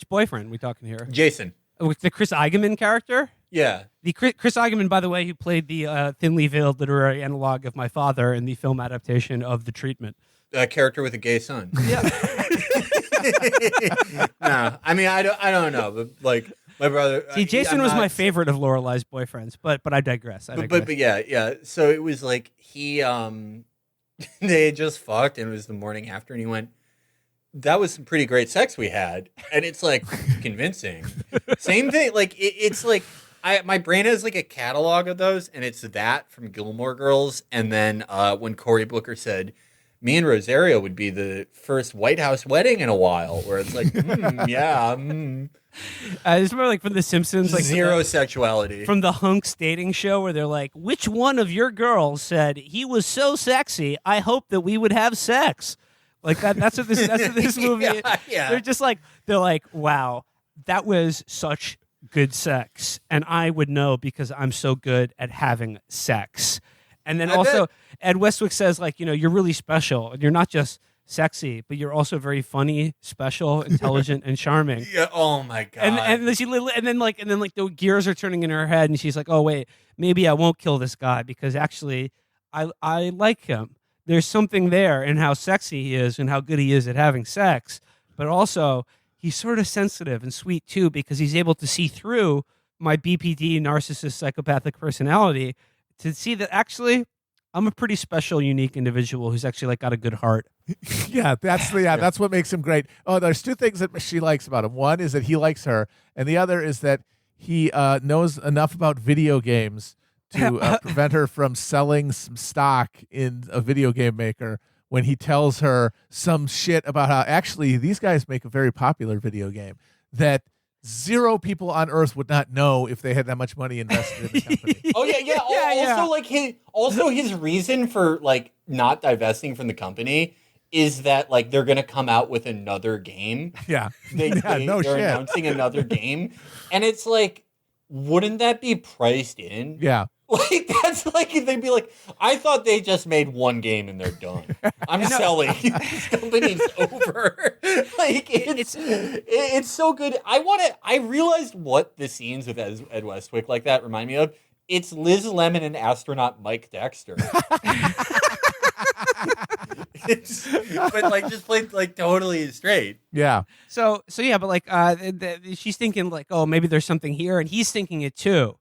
boyfriend we talking here? Jason. The Chris Eigenman character? Yeah. The Chris Eigenman, by the way, who played the thinly veiled literary analog of my father in the film adaptation of The Treatment. A character with a gay son. Yeah. No, I mean I don't know, but like my brother. See, Jason was my favorite of Lorelai's boyfriends, but I digress. But yeah. So it was like he they had just fucked, and it was the morning after, and he went, "That was some pretty great sex we had," and it's like convincing. Same thing. Like it's like my brain has like a catalog of those, and it's that from Gilmore Girls, and then when Cory Booker said, me and Rosario would be the first White House wedding in a while, where it's like, I just remember, like, from The Simpsons, like zero sexuality. From the Hunks dating show, where they're like, "Which one of your girls said he was so sexy? I hope that we would have sex." Like that. That's what this movie. Yeah. They're like, "Wow, that was such good sex, and I would know because I'm so good at having sex." And then Ed Westwick says, like, you're really special, and you're not just sexy, but you're also very funny, special, intelligent, and charming. Yeah. Oh my god. And then the gears are turning in her head, and she's like, "Oh wait, maybe I won't kill this guy because actually, I like him. There's something there in how sexy he is and how good he is at having sex, but also he's sort of sensitive and sweet too because he's able to see through my BPD, narcissist, psychopathic personality." To see that actually, I'm a pretty special, unique individual who's actually got a good heart. That's what makes him great. Oh, there's two things that she likes about him. One is that he likes her, and the other is that he knows enough about video games to prevent her from selling some stock in a video game maker when he tells her some shit about how actually these guys make a very popular video game that zero people on Earth would not know if they had that much money invested in the company. Oh yeah. Also, his reason for like not divesting from the company is that like they're gonna come out with another game. Yeah, they're announcing another game, and it's like, wouldn't that be priced in? Yeah. Like that's like they'd be like, I thought they just made one game and they're done. I'm selling. This company's over. Like it's so good. I realized what the scenes with Ed Westwick like that remind me of. It's Liz Lemon and astronaut Mike Dexter. But like just played like totally straight. Yeah. So yeah, but like she's thinking like, oh, maybe there's something here, and he's thinking it too.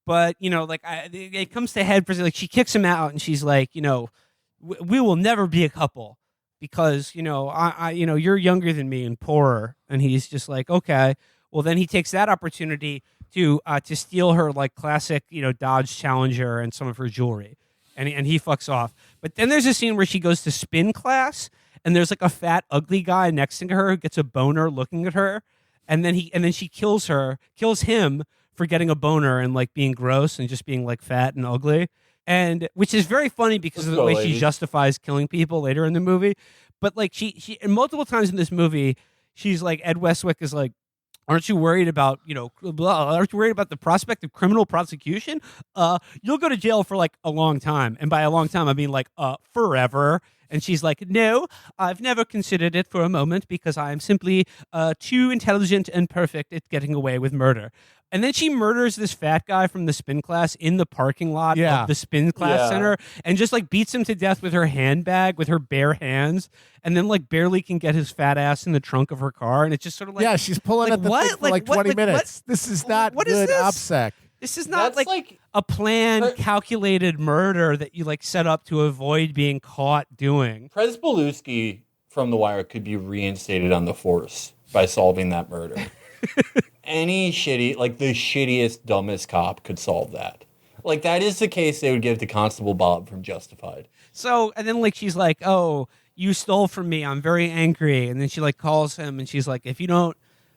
But, it comes to head, like, she kicks him out, and she's like, we will never be a couple because, you're younger than me and poorer. And he's just like, okay. Well, then he takes that opportunity to steal her, like, classic, Dodge Challenger and some of her jewelry. And he fucks off. But then there's a scene where she goes to spin class, and there's, like, a fat, ugly guy next to her who gets a boner looking at her. And then she kills him for getting a boner and like being gross and just being like fat and ugly, and which is very funny because of the way she justifies killing people later in the movie. But like she and multiple times in this movie, she's like, Ed Westwick is like, aren't you worried about aren't you worried about the prospect of criminal prosecution? You'll go to jail for like a long time, and by a long time I mean like forever. And she's like, no, I've never considered it for a moment because I am simply too intelligent and perfect at getting away with murder. And then she murders this fat guy from the spin class in the parking lot of the spin class center and just like beats him to death with her handbag, with her bare hands, and then like barely can get his fat ass in the trunk of her car. And it's just sort of like... Yeah, she's pulling at the thing for like 20 minutes. This is not good OPSEC. This is not That's like a planned, calculated murder that you like set up to avoid being caught doing. Prez-Belusky from The Wire could be reinstated on the force by solving that murder. Any the shittiest, dumbest cop could solve that. Like, that is the case they would give to Constable Bob from Justified. So, and then like she's like, oh, you stole from me. I'm very angry. And then she like calls him and she's like, if you don't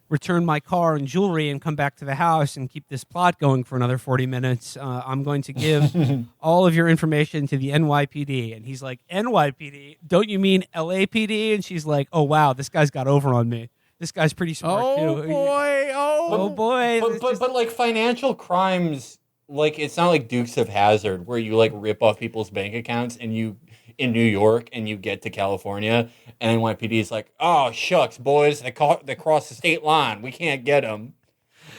return my car and jewelry and come back to the house and keep this plot going for another 40 minutes. I'm going to give all of your information to the NYPD. And he's like, NYPD? Don't you mean LAPD? And she's like, oh, wow, this guy's got over on me. This guy's pretty smart, too. Oh, boy. But like financial crimes, like it's not like Dukes of Hazzard where you like rip off people's bank accounts and you in New York and you get to California and NYPD is like, oh shucks, boys, they crossed the state line. We can't get them.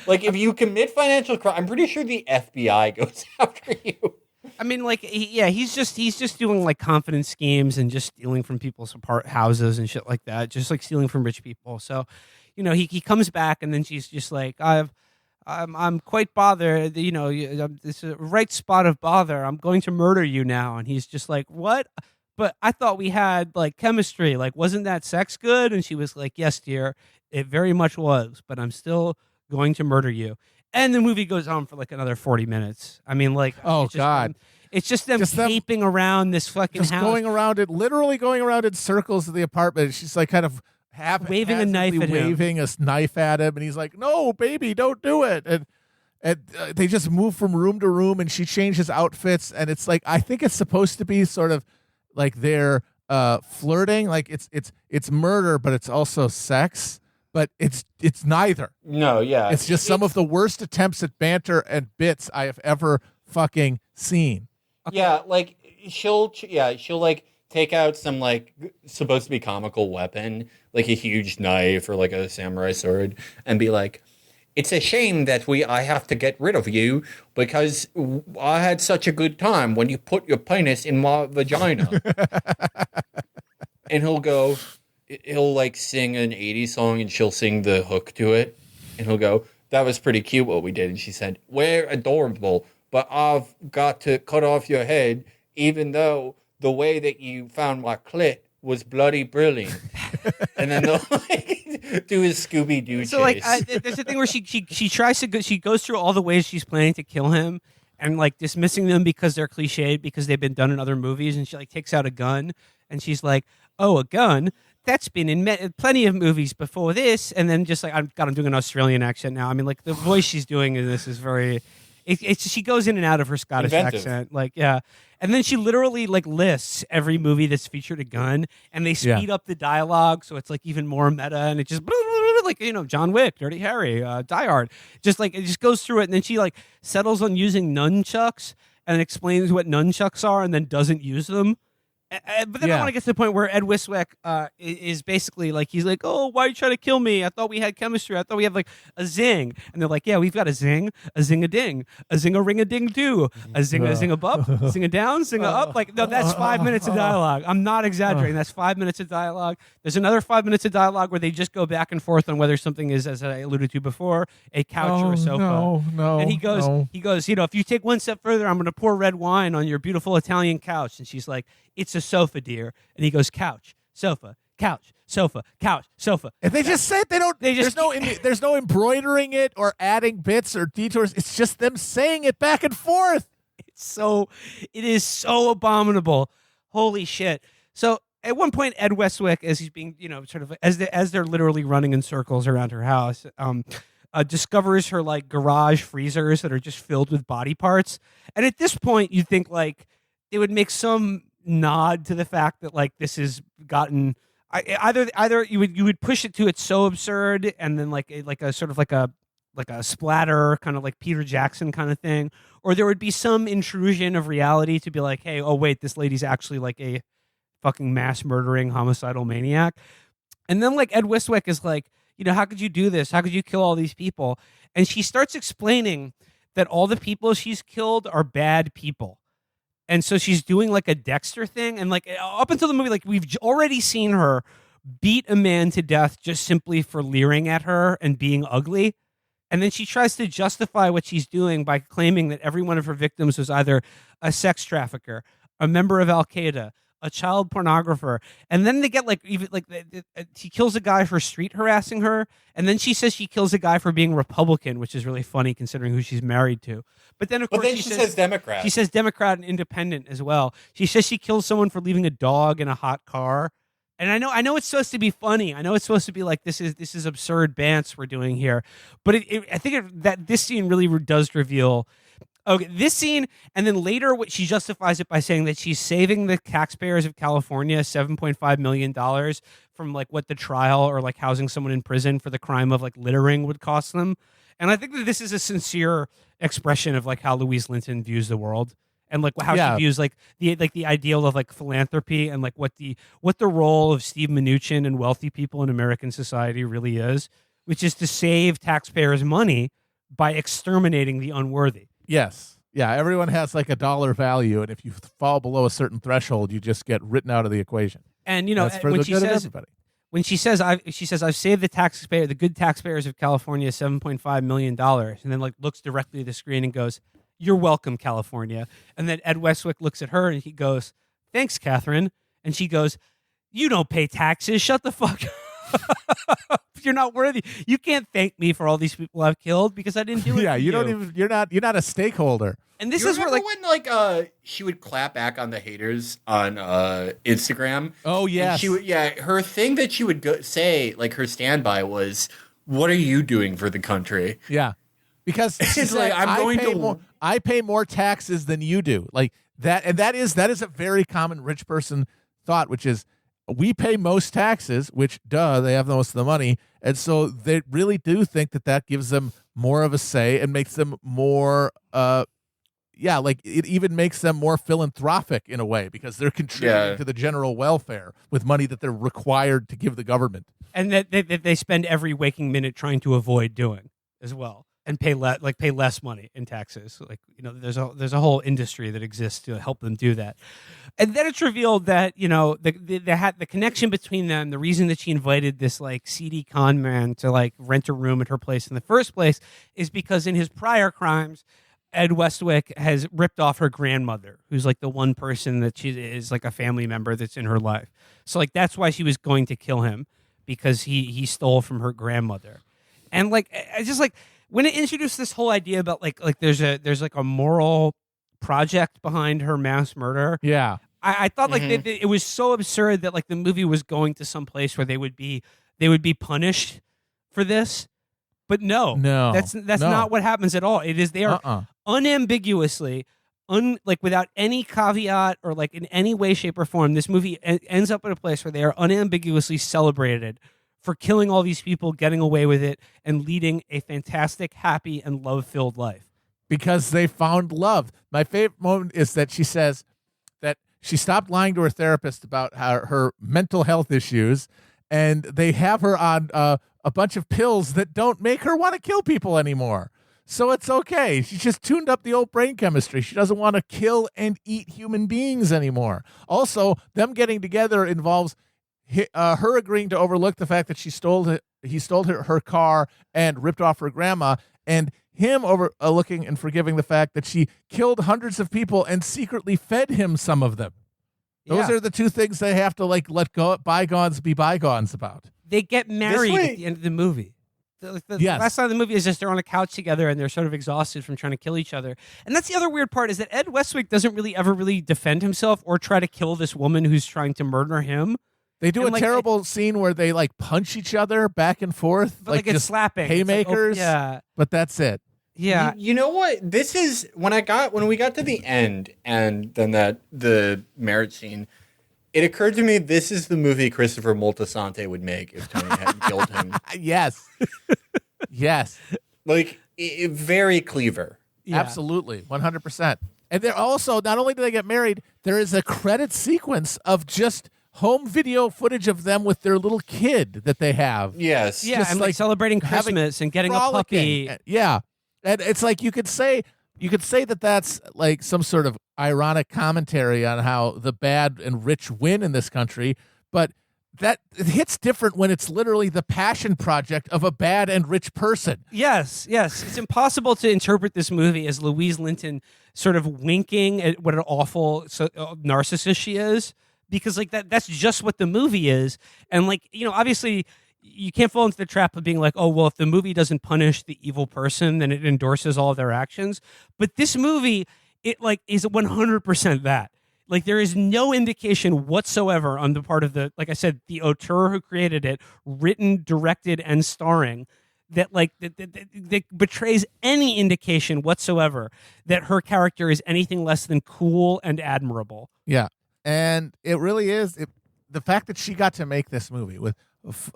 Like if you commit financial crime, I'm pretty sure the FBI goes after you. I mean, like, he's just doing like confidence schemes and just stealing from people's houses and shit like that, just like stealing from rich people. So, you know, he comes back and then she's just like, I'm quite bothered. You know, it's a right spot of bother. I'm going to murder you now. And he's just like, what? But I thought we had like chemistry. Like, wasn't that sex good? And she was like, yes, dear, it very much was. But I'm still going to murder you. And the movie goes on for like another 40 minutes. I mean, like, oh God, it's just them caping around this fucking just house, going around it, literally going around in circles of the apartment. She's like kind of waving a knife at him. Waving a knife at him, and he's like, "No, baby, don't do it." And they just move from room to room, and she changes outfits, and it's like I think it's supposed to be sort of like they're flirting, like it's murder, but it's also sex. But it's neither. No, yeah. It's just some of the worst attempts at banter and bits I have ever fucking seen. Okay. Yeah, like she'll like take out some like supposed to be comical weapon, like a huge knife or like a samurai sword, and be like, "It's a shame that I have to get rid of you because I had such a good time when you put your penis in my vagina." And he'll like sing an 80s song and she'll sing the hook to it. And he'll go, "That was pretty cute what we did." And she said, "We're adorable, but I've got to cut off your head even though the way that you found my clit was bloody brilliant." And then they'll like do his Scooby-Doo chase. So like there's a thing where she tries to she goes through all the ways she's planning to kill him and like dismissing them because they're cliched because they've been done in other movies, and she like takes out a gun and she's like, "Oh, a gun? That's been in plenty of movies before this." And then just like, I'm doing an Australian accent now. I mean, like the voice she's doing in this is very, she goes in and out of her Scottish accent. Like, yeah. And then she literally like lists every movie that's featured a gun, and they speed up the dialogue. So it's like even more meta, and it just like, you know, John Wick, Dirty Harry, Die Hard, just like, it just goes through it. And then she like settles on using nunchucks and explains what nunchucks are and then doesn't use them. But then I want to get to the point where Ed Wiswick is basically like, he's like, "Oh, why are you trying to kill me? I thought we had chemistry. I thought we had like a zing." And they're like, "Yeah, we've got a zing a ding, a zing a ring a ding do, a zing a bup, zing a down, zing a up." Like, no, that's 5 minutes of dialogue. I'm not exaggerating. That's 5 minutes of dialogue. There's another 5 minutes of dialogue where they just go back and forth on whether something is, as I alluded to before, a couch or a sofa. No. And he goes, "You know, if you take one step further, I'm going to pour red wine on your beautiful Italian couch." And she's like, "It's a sofa, dear." And he goes, "Couch, sofa, couch, sofa, couch, sofa." And they just said there's no embroidering it or adding bits or detours. It's just them saying it back and forth. It is so abominable. Holy shit. So at one point, Ed Westwick, as he's being, you know, sort of as they're literally running in circles around her house, discovers her like garage freezers that are just filled with body parts. And at this point, you think like they would make some nod to the fact that like this has gotten either you would push it to it's so absurd, and then like a sort of like a splatter kind of like Peter Jackson kind of thing, or there would be some intrusion of reality to be like, "Hey, oh wait, this lady's actually like a fucking mass murdering homicidal maniac." And then like Ed Wiswick is like, "You know, how could you do this? How could you kill all these people?" And she starts explaining that all the people she's killed are bad people. And so she's doing like a Dexter thing. And like up until the movie, like we've already seen her beat a man to death just simply for leering at her and being ugly. And then she tries to justify what she's doing by claiming that every one of her victims was either a sex trafficker, a member of Al-Qaeda, a child pornographer. And then they get like, even like she kills a guy for street harassing her. And then she says she kills a guy for being Republican, which is really funny considering who she's married to. But then, of course, she says Democrat. She says Democrat and independent as well. She says she kills someone for leaving a dog in a hot car. And I know it's supposed to be funny. I know it's supposed to be like this is absurd bants we're doing here, but I think that this scene really does reveal. Okay, this scene, and then later, she justifies it by saying that she's saving the taxpayers of California $7.5 million from like what the trial or like housing someone in prison for the crime of like littering would cost them. And I think that this is a sincere expression of like how Louise Linton views the world. And like how she views like the ideal of like philanthropy and like what the role of Steve Mnuchin and wealthy people in American society really is, which is to save taxpayers money by exterminating the unworthy. Yes. Yeah, everyone has like a dollar value, and if you fall below a certain threshold, you just get written out of the equation. And you know, That's for when the she good of says everybody. I've saved the good taxpayers of California $7.5 million, and then like looks directly at the screen and goes, "You're welcome, California." And then Ed Westwick looks at her and he goes, "Thanks, Catherine." And she goes, "You don't pay taxes. Shut the fuck up. You're not worthy. You can't thank me for all these people I've killed because I didn't do it." Yeah, for you don't even. You're not a stakeholder. And this You is where remember like when she would clap back on the haters on Instagram? Oh And yes. she would, her thing that she would say, like her standby was, "What are you doing for the country?" Yeah, because she It's said, like, I pay more taxes than you do. Like that, and that is a very common rich person thought, which is we pay most taxes, which they have the most of the money, and so they really do think that gives them more of a say and makes them more. Like it even makes them more philanthropic in a way because they're contributing to the general welfare with money that they're required to give the government. and that they spend every waking minute trying to avoid doing as well. And pay less money in taxes. Like, you know, there's a whole industry that exists to help them do that. And then it's revealed that, you know, the connection between them, the reason that she invited this like seedy con man to like rent a room at her place in the first place is because in his prior crimes, Ed Westwick has ripped off her grandmother, who's like the one person that she is like a family member that's in her life. So like that's why she was going to kill him, because he stole from her grandmother. And like I just like when it introduced this whole idea about like there's like a moral project behind her mass murder. Yeah. I thought like it was so absurd that like the movie was going to some place where they would be punished for this. But no, that's not what happens at all. It is they are unambiguously, like without any caveat or like in any way, shape, or form. This movie ends up at a place where they are unambiguously celebrated for killing all these people, getting away with it, and leading a fantastic, happy, and love-filled life. Because they found love. My favorite moment is that she says that she stopped lying to her therapist about her mental health issues, and they have her on a bunch of pills that don't make her want to kill people anymore. So it's okay. She just tuned up the old brain chemistry. She doesn't want to kill and eat human beings anymore. Also, them getting together involves her agreeing to overlook the fact that he stole her car and ripped off her grandma, and him overlooking and forgiving the fact that she killed hundreds of people and secretly fed him some of them. Those are the two things they have to like let go, bygones be bygones about. They get married at the end of the movie. The last side of the movie is just they're on a couch together and they're sort of exhausted from trying to kill each other. And that's the other weird part, is that Ed Westwick doesn't really ever defend himself or try to kill this woman who's trying to murder him. They do a terrible scene where they like punch each other back and forth, but like it's just slapping haymakers. It's like, yeah, but that's it. Yeah. You know what? This is when we got to the end and then the marriage scene, it occurred to me this is the movie Christopher Moltisanti would make if Tony hadn't killed him. Yes. Yes. Like very clever. Yeah. Absolutely. 100%. And they're also, not only do they get married, there is a credit sequence of just home video footage of them with their little kid that they have. Yes. Yeah, Just and like celebrating Christmas and getting a puppy. Yeah. And it's like you could say that that's like some sort of ironic commentary on how the bad and rich win in this country, but that it hits different when it's literally the passion project of a bad and rich person. Yes. It's impossible to interpret this movie as Louise Linton sort of winking at what an awful narcissist she is, because like that's just what the movie is. And like, you know, obviously you can't fall into the trap of being like, oh, well, if the movie doesn't punish the evil person, then it endorses all of their actions. But this movie, it like is 100% that. Like there is no indication whatsoever on the part of the, like I said, the auteur who created it, written, directed, and starring, that that betrays any indication whatsoever that her character is anything less than cool and admirable. Yeah, and it really is. The fact that she got to make this movie with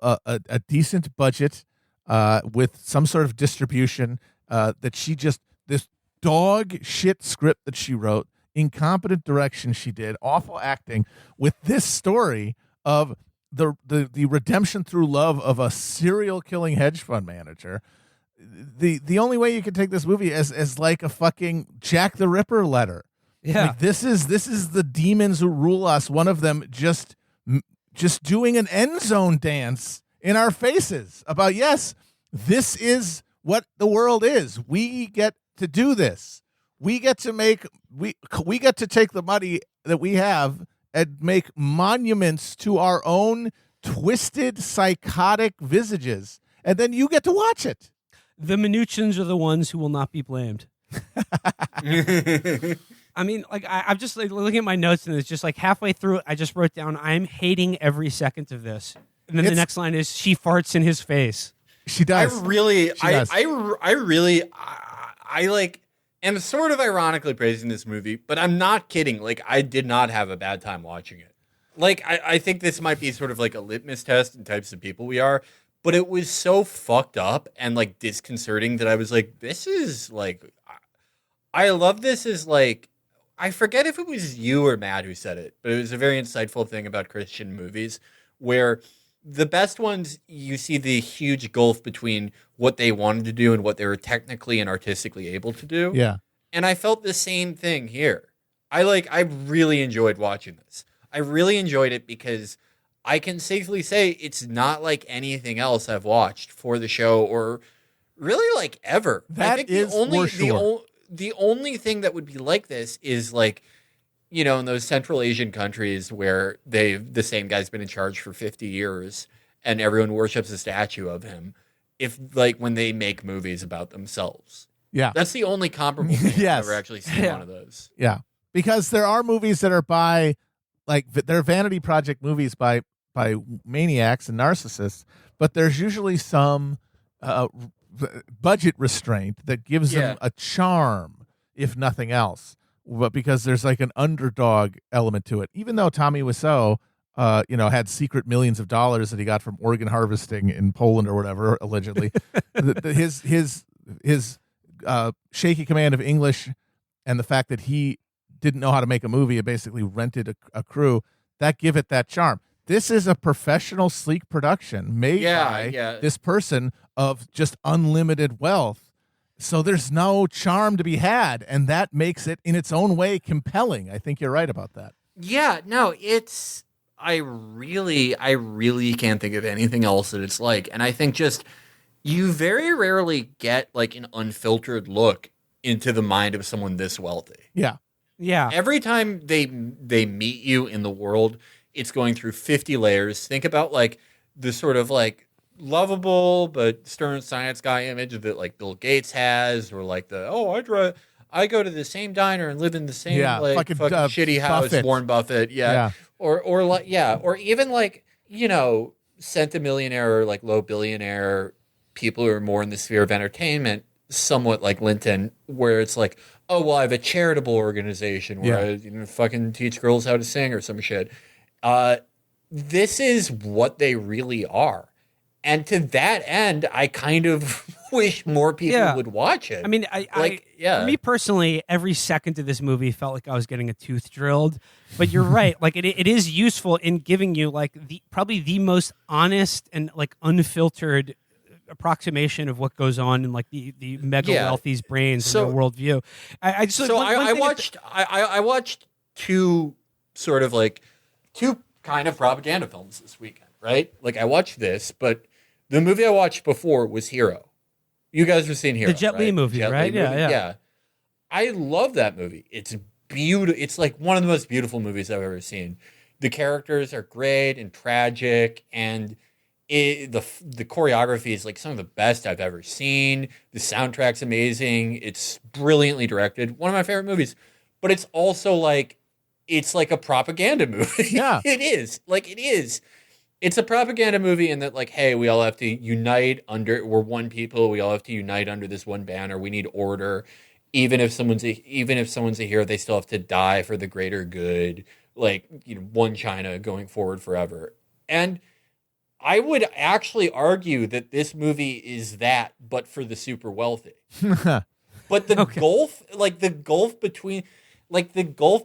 a decent budget, with some sort of distribution, that she just, this dog shit script that she wrote, incompetent direction she did, awful acting, with this story of the redemption through love of a serial killing hedge fund manager. The only way you can take this movie as like a fucking Jack the Ripper letter. Yeah. Like this is the demons who rule us. One of them just doing an end zone dance in our faces about, yes, this is what the world is. We get to do this. We get to make, we get to take the money that we have and make monuments to our own twisted, psychotic visages. And then you get to watch it. The Mnuchins are the ones who will not be blamed. I mean, like I'm just like looking at my notes, and it's just like halfway through, I just wrote down, "I'm hating every second of this," and then the next line is, "She farts in his face." She does. I like am sort of ironically praising this movie, but I'm not kidding. Like, I did not have a bad time watching it. Like, I think this might be sort of like a litmus test in types of people we are, but it was so fucked up and like disconcerting that I was like, this is like, I love this as like, I forget if it was you or Matt who said it, but it was a very insightful thing about Christian movies where the best ones, you see the huge gulf between what they wanted to do and what they were technically and artistically able to do. Yeah. And I felt the same thing here. I really enjoyed watching this. I really enjoyed it because I can safely say it's not like anything else I've watched for the show or really like ever. That I think is for sure. The only thing that would be like this is like, you know, in those Central Asian countries where the same guy's been in charge for 50 years and everyone worships a statue of him. If like when they make movies about themselves. Yeah. That's the only comparable thing Yes. I've ever actually seen one of those. Yeah. Because there are movies that are by, like, they're vanity project movies by maniacs and narcissists, but there's usually some budget restraint that gives them a charm, if nothing else. But because there's like an underdog element to it, even though Tommy Wiseau, had secret millions of dollars that he got from organ harvesting in Poland or whatever, allegedly, his shaky command of English and the fact that he didn't know how to make a movie and basically rented a crew, that give it that charm. This is a professional, sleek production made by this person of just unlimited wealth. So there's no charm to be had, and that makes it in its own way compelling. I think you're right about that. Yeah, no, I really can't think of anything else that it's like. And I think just you very rarely get like an unfiltered look into the mind of someone this wealthy. Yeah. Yeah. Every time they meet you in the world, it's going through 50 layers. Think about like the sort of like lovable but stern science guy image that like Bill Gates has, or like I go to the same diner and live in the same fucking shitty house, Buffett. Warren Buffett, or even like, you know, centimillionaire or like low billionaire people who are more in the sphere of entertainment, somewhat like Linton, where it's like, oh well, I have a charitable organization where I fucking teach girls how to sing or some shit. This is what they really are. And to that end, I kind of wish more people would watch it. I mean, for me personally, every second of this movie felt like I was getting a tooth drilled. But you're right; like it is useful in giving you like probably the most honest and like unfiltered approximation of what goes on in like the mega wealthy's brains and their worldview. I watched two kind of propaganda films this weekend. Right? Like, I watched this, but the movie I watched before was Hero. You guys have seen Hero, the Jet Li movie, right? Yeah. I love that movie. It's beautiful. It's like one of the most beautiful movies I've ever seen. The characters are great and tragic, and the choreography is like some of the best I've ever seen. The soundtrack's amazing. It's brilliantly directed. One of my favorite movies. But it's also like, it's like a propaganda movie. Yeah. It is. Like, it is. It's a propaganda movie in that, like, hey, we all have to unite we're one people. We all have to unite under this one banner. We need order. Even if someone's a hero, they still have to die for the greater good. Like, one China going forward forever. And I would actually argue that this movie is that, but for the super wealthy. But the gulf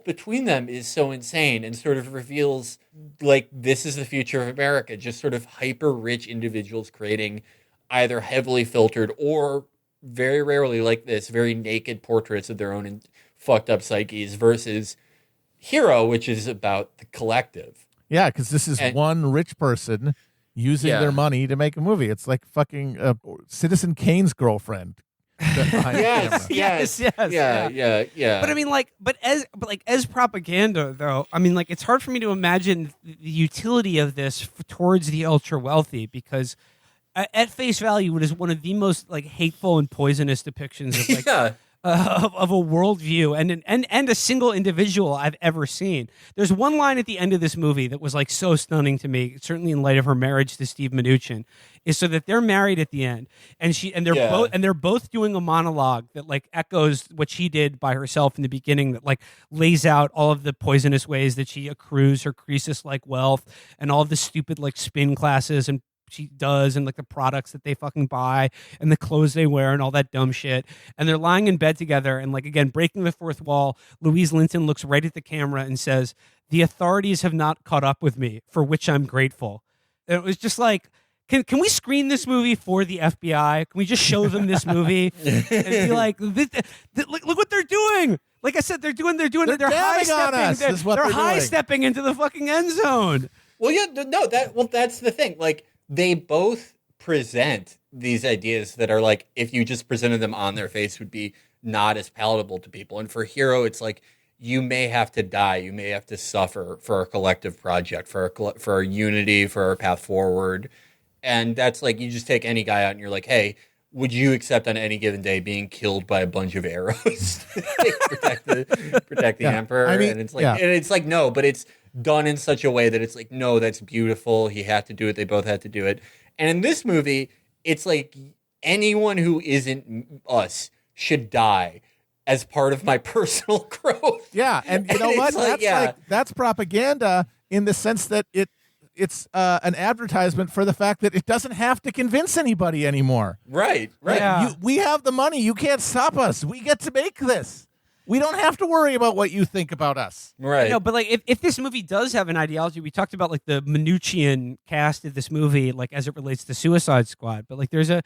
between them is so insane and sort of reveals, like, this is the future of America. Just sort of hyper rich individuals creating either heavily filtered or very rarely like this, very naked portraits of their own fucked up psyches versus Hero, which is about the collective. Yeah, because this is one rich person using their money to make a movie. It's like fucking Citizen Kane's girlfriend. Yes. Yeah. But I mean, but as propaganda, though, I mean, like, it's hard for me to imagine the utility of this towards the ultra wealthy, because at face value, it is one of the most, like, hateful and poisonous depictions of, like, of a worldview and a single individual I've ever seen. There's one line at the end of this movie that was, like, so stunning to me, certainly in light of her marriage to Steve Mnuchin, is so that they're married at the end, and they're both doing a monologue that, like, echoes what she did by herself in the beginning, that, like, lays out all of the poisonous ways that she accrues her Croesus-like wealth and all of the stupid, like, spin classes and she does, and, like, the products that they fucking buy and the clothes they wear and all that dumb shit. And they're lying in bed together, and, like, again, breaking the fourth wall, Louise Linton looks right at the camera and says, "The authorities have not caught up with me, for which I'm grateful." And it was just like, can we screen this movie for the FBI? Can we just show them this movie and be like, look what they're doing? Like I said, they're high stepping. They're high stepping into the fucking end zone. Well, yeah, no, that's the thing. Like, they both present these ideas that are, like, if you just presented them on their face, would be not as palatable to people. And for Hero, it's like, you may have to die, you may have to suffer for a collective project, for our unity, for our path forward. And that's like, you just take any guy out and you're like, hey, would you accept on any given day being killed by a bunch of arrows to protect the emperor? I mean, and it's like, no, but it's done in such a way that it's like, no, that's beautiful. He had to do it. They both had to do it. And in this movie, it's like, anyone who isn't us should die as part of my personal growth. Yeah, and you know what? That's propaganda in the sense that it's an advertisement for the fact that it doesn't have to convince anybody anymore. Right. Yeah. We have the money. You can't stop us. We get to make this. We don't have to worry about what you think about us. Right. No, but, like, if this movie does have an ideology, we talked about, like, the Mnuchin cast of this movie, like, as it relates to Suicide Squad. But, like, there's a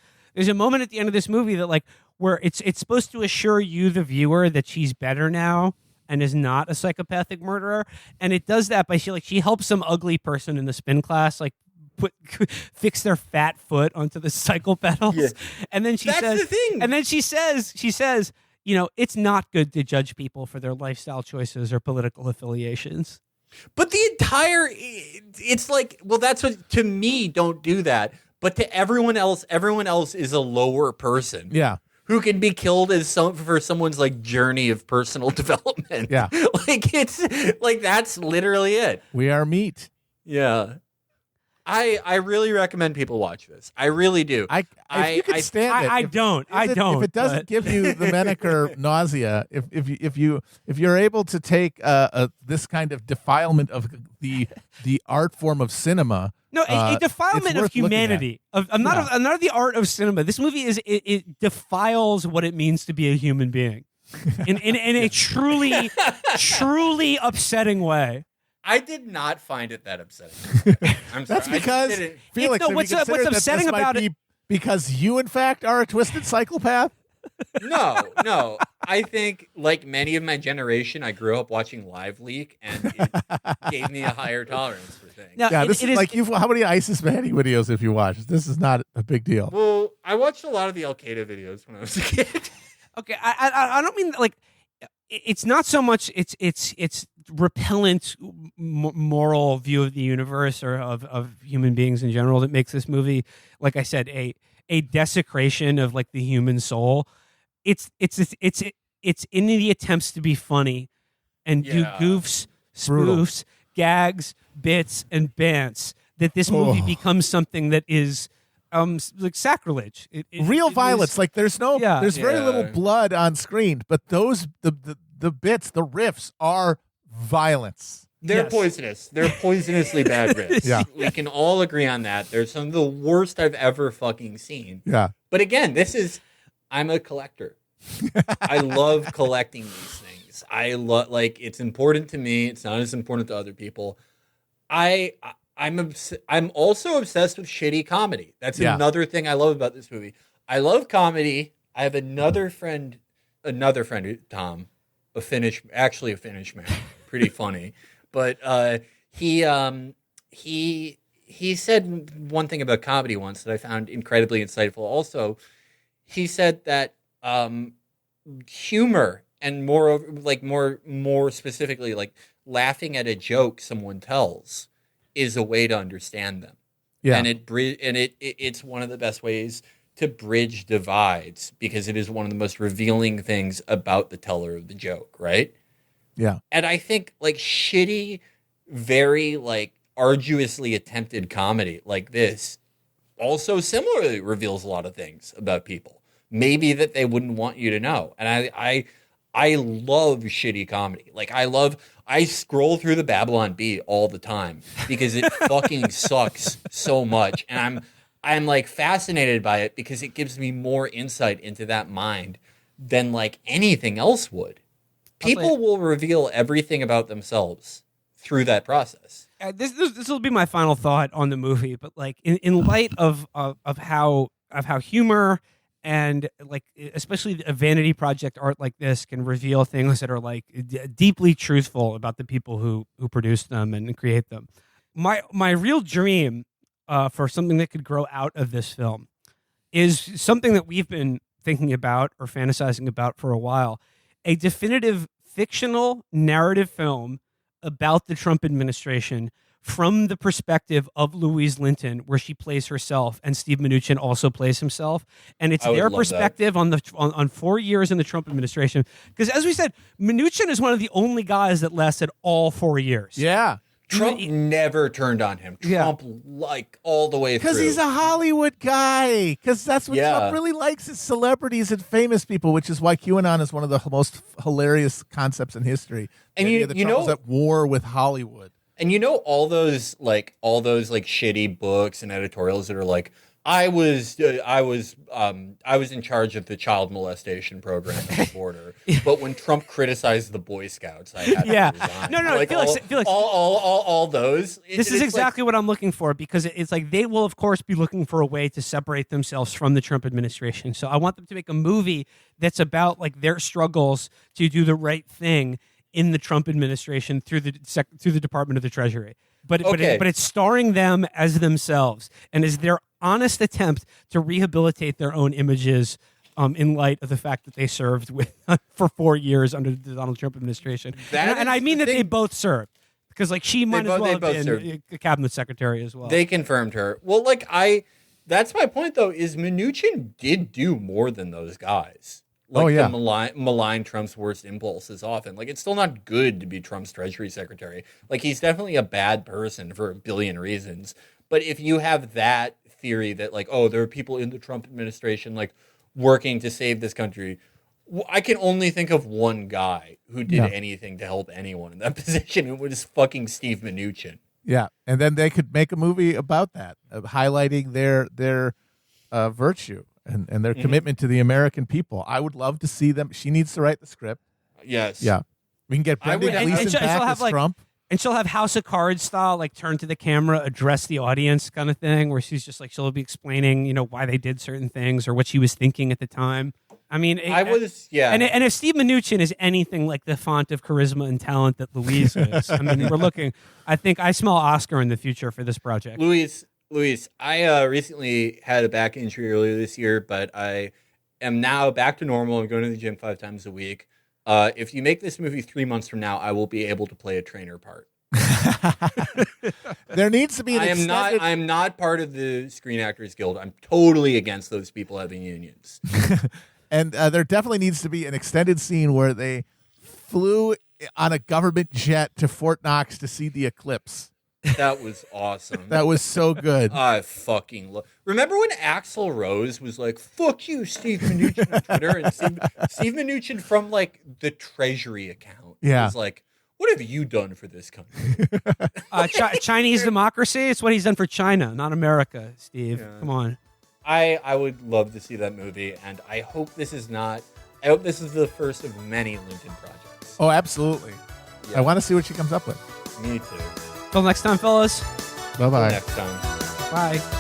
moment at the end of this movie that, like, where it's supposed to assure you, the viewer, that she's better now and is not a psychopathic murderer. And it does that by she helps some ugly person in the spin class, like, fix their fat foot onto the cycle pedals. Yeah. And then she says, the thing. And then she says, you know, it's not good to judge people for their lifestyle choices or political affiliations. But the entire, it's like, well, that's what, to me, don't do that. But to everyone else is a lower person. Yeah. Who can be killed for someone's, like, journey of personal development. Yeah. Like, it's like, that's literally it. We are meat. Yeah. I really recommend people watch this. I really do. If you can stand it. I don't. If it doesn't give you the Menaker nausea, if you're able to take this kind of defilement of the art form of cinema. No, a defilement of humanity. Not the art of cinema. This movie it defiles what it means to be a human being in a truly upsetting way. I did not find it that upsetting. I'm sorry. That's because Felix. What's upsetting about it? Because you, in fact, are a twisted psychopath. No. I think, like many of my generation, I grew up watching Live Leak, and it gave me a higher tolerance for things. Now, yeah, this is like how many ISIS Manny videos have you watched? This is not a big deal. Well, I watched a lot of the Al Qaeda videos when I was a kid. Okay, I don't mean, like, it's not so much it's repellent moral view of the universe or of human beings in general that makes this movie, like I said, a desecration of, like, the human soul. It's in the attempts to be funny and do goofs Brutal. spoofs, gags, bits, and bants, that this movie becomes something that is like sacrilege. Real violence. Like there's there's very Yeah. little blood on screen, but those the bits, the riffs are violence. They're Yes. poisonous. They're poisonously bad riffs. Yeah. We can all agree on that. They're some of the worst I've ever fucking seen. Yeah. But again, I'm a collector. I love collecting these things. I love, it's important to me. It's not as important to other people. I'm also obsessed with shitty comedy. That's another thing I love about this movie. I love comedy. I have another friend, Tom, a Finnish man, pretty funny. But he said one thing about comedy once that I found incredibly insightful. Also, he said that humor and more specifically, like laughing at a joke someone tells is a way to understand them. Yeah. And it's one of the best ways to bridge divides because it is one of the most revealing things about the teller of the joke, right? Yeah. And I think like shitty, very like arduously attempted comedy like this also similarly reveals a lot of things about people, maybe that they wouldn't want you to know. And I love shitty comedy. Like I scroll through the Babylon Bee all the time because it fucking sucks so much. And I'm like fascinated by it because it gives me more insight into that mind than like anything else would. People will reveal everything about themselves through that process. This will be my final thought on the movie, but like in light of how humor and like especially a vanity project art like this can reveal things that are like deeply truthful about the people who produce them and create them. My real dream for something that could grow out of this film is something that we've been thinking about or fantasizing about for a while: a definitive fictional narrative film about the Trump administration from the perspective of Louise Linton, where she plays herself and Steve Mnuchin also plays himself, and it's I would their love perspective on 4 years in the Trump administration. Because as we said, Mnuchin is one of the only guys that lasted all 4 years. Yeah. Trump never turned on him. Trump like all the way through. Because he's a Hollywood guy. Because that's what Yeah. Trump really likes is celebrities and famous people, which is why QAnon is one of the most hilarious concepts in history. And The you- idea that you Trump know- was at war with Hollywood. And you know all those shitty books and editorials that are like, I was in charge of the child molestation program at the border, but when Trump criticized the Boy Scouts, I had Yeah. to resign. No, like Felix. all those. This is exactly what I'm looking for, because it's like they will, of course, be looking for a way to separate themselves from the Trump administration. So I want them to make a movie that's about like their struggles to do the right thing in the Trump administration through the Department of the Treasury. But it's starring them as themselves and as their honest attempt to rehabilitate their own images in light of the fact that they served for 4 years under the Donald Trump administration. And I mean that they both served, because like she might as well have been a cabinet secretary as well. They confirmed her. Well, that's my point though. Is Mnuchin did do more than those guys. The malign Trump's worst impulses often. Like, it's still not good to be Trump's Treasury Secretary. Like, he's definitely a bad person for a billion reasons. But if you have that theory that, like, oh, there are people in the Trump administration, like, working to save this country, I can only think of one guy who did anything to help anyone in that position. It was fucking Steve Mnuchin. Yeah. And then they could make a movie about that, highlighting their virtue. And their commitment to the American people. I would love to see them. She needs to write the script. Yes. Yeah. We can get Brendan Gleeson back as Trump. And she'll have House of Cards style, like turn to the camera, address the audience kind of thing, where she's just like, she'll be explaining, why they did certain things or what she was thinking at the time. I mean, And if Steve Mnuchin is anything like the font of charisma and talent that Louise is, I mean, I think I smell Oscar in the future for this project. Louise, I recently had a back injury earlier this year, but I am now back to normal. I'm going to the gym 5 times a week. If you make this movie 3 months from now, I will be able to play a trainer part. There needs to be an I am not part of the Screen Actors Guild. I'm totally against those people having unions. And there definitely needs to be an extended scene where they flew on a government jet to Fort Knox to see the eclipse. That was awesome. That was so good. I fucking love. Remember when Axl Rose was like, "Fuck you, Steve Mnuchin" on Twitter, and Steve Mnuchin from like the Treasury account was like, "What have you done for this country?" Chinese democracy. It's what he's done for China, not America. Steve, come on. I would love to see that movie, and I hope this is not. I hope this is the first of many Linton projects. Oh, absolutely. Yeah. I want to see what she comes up with. Me too. Till next time, fellas. Bye-bye. Next time. Bye.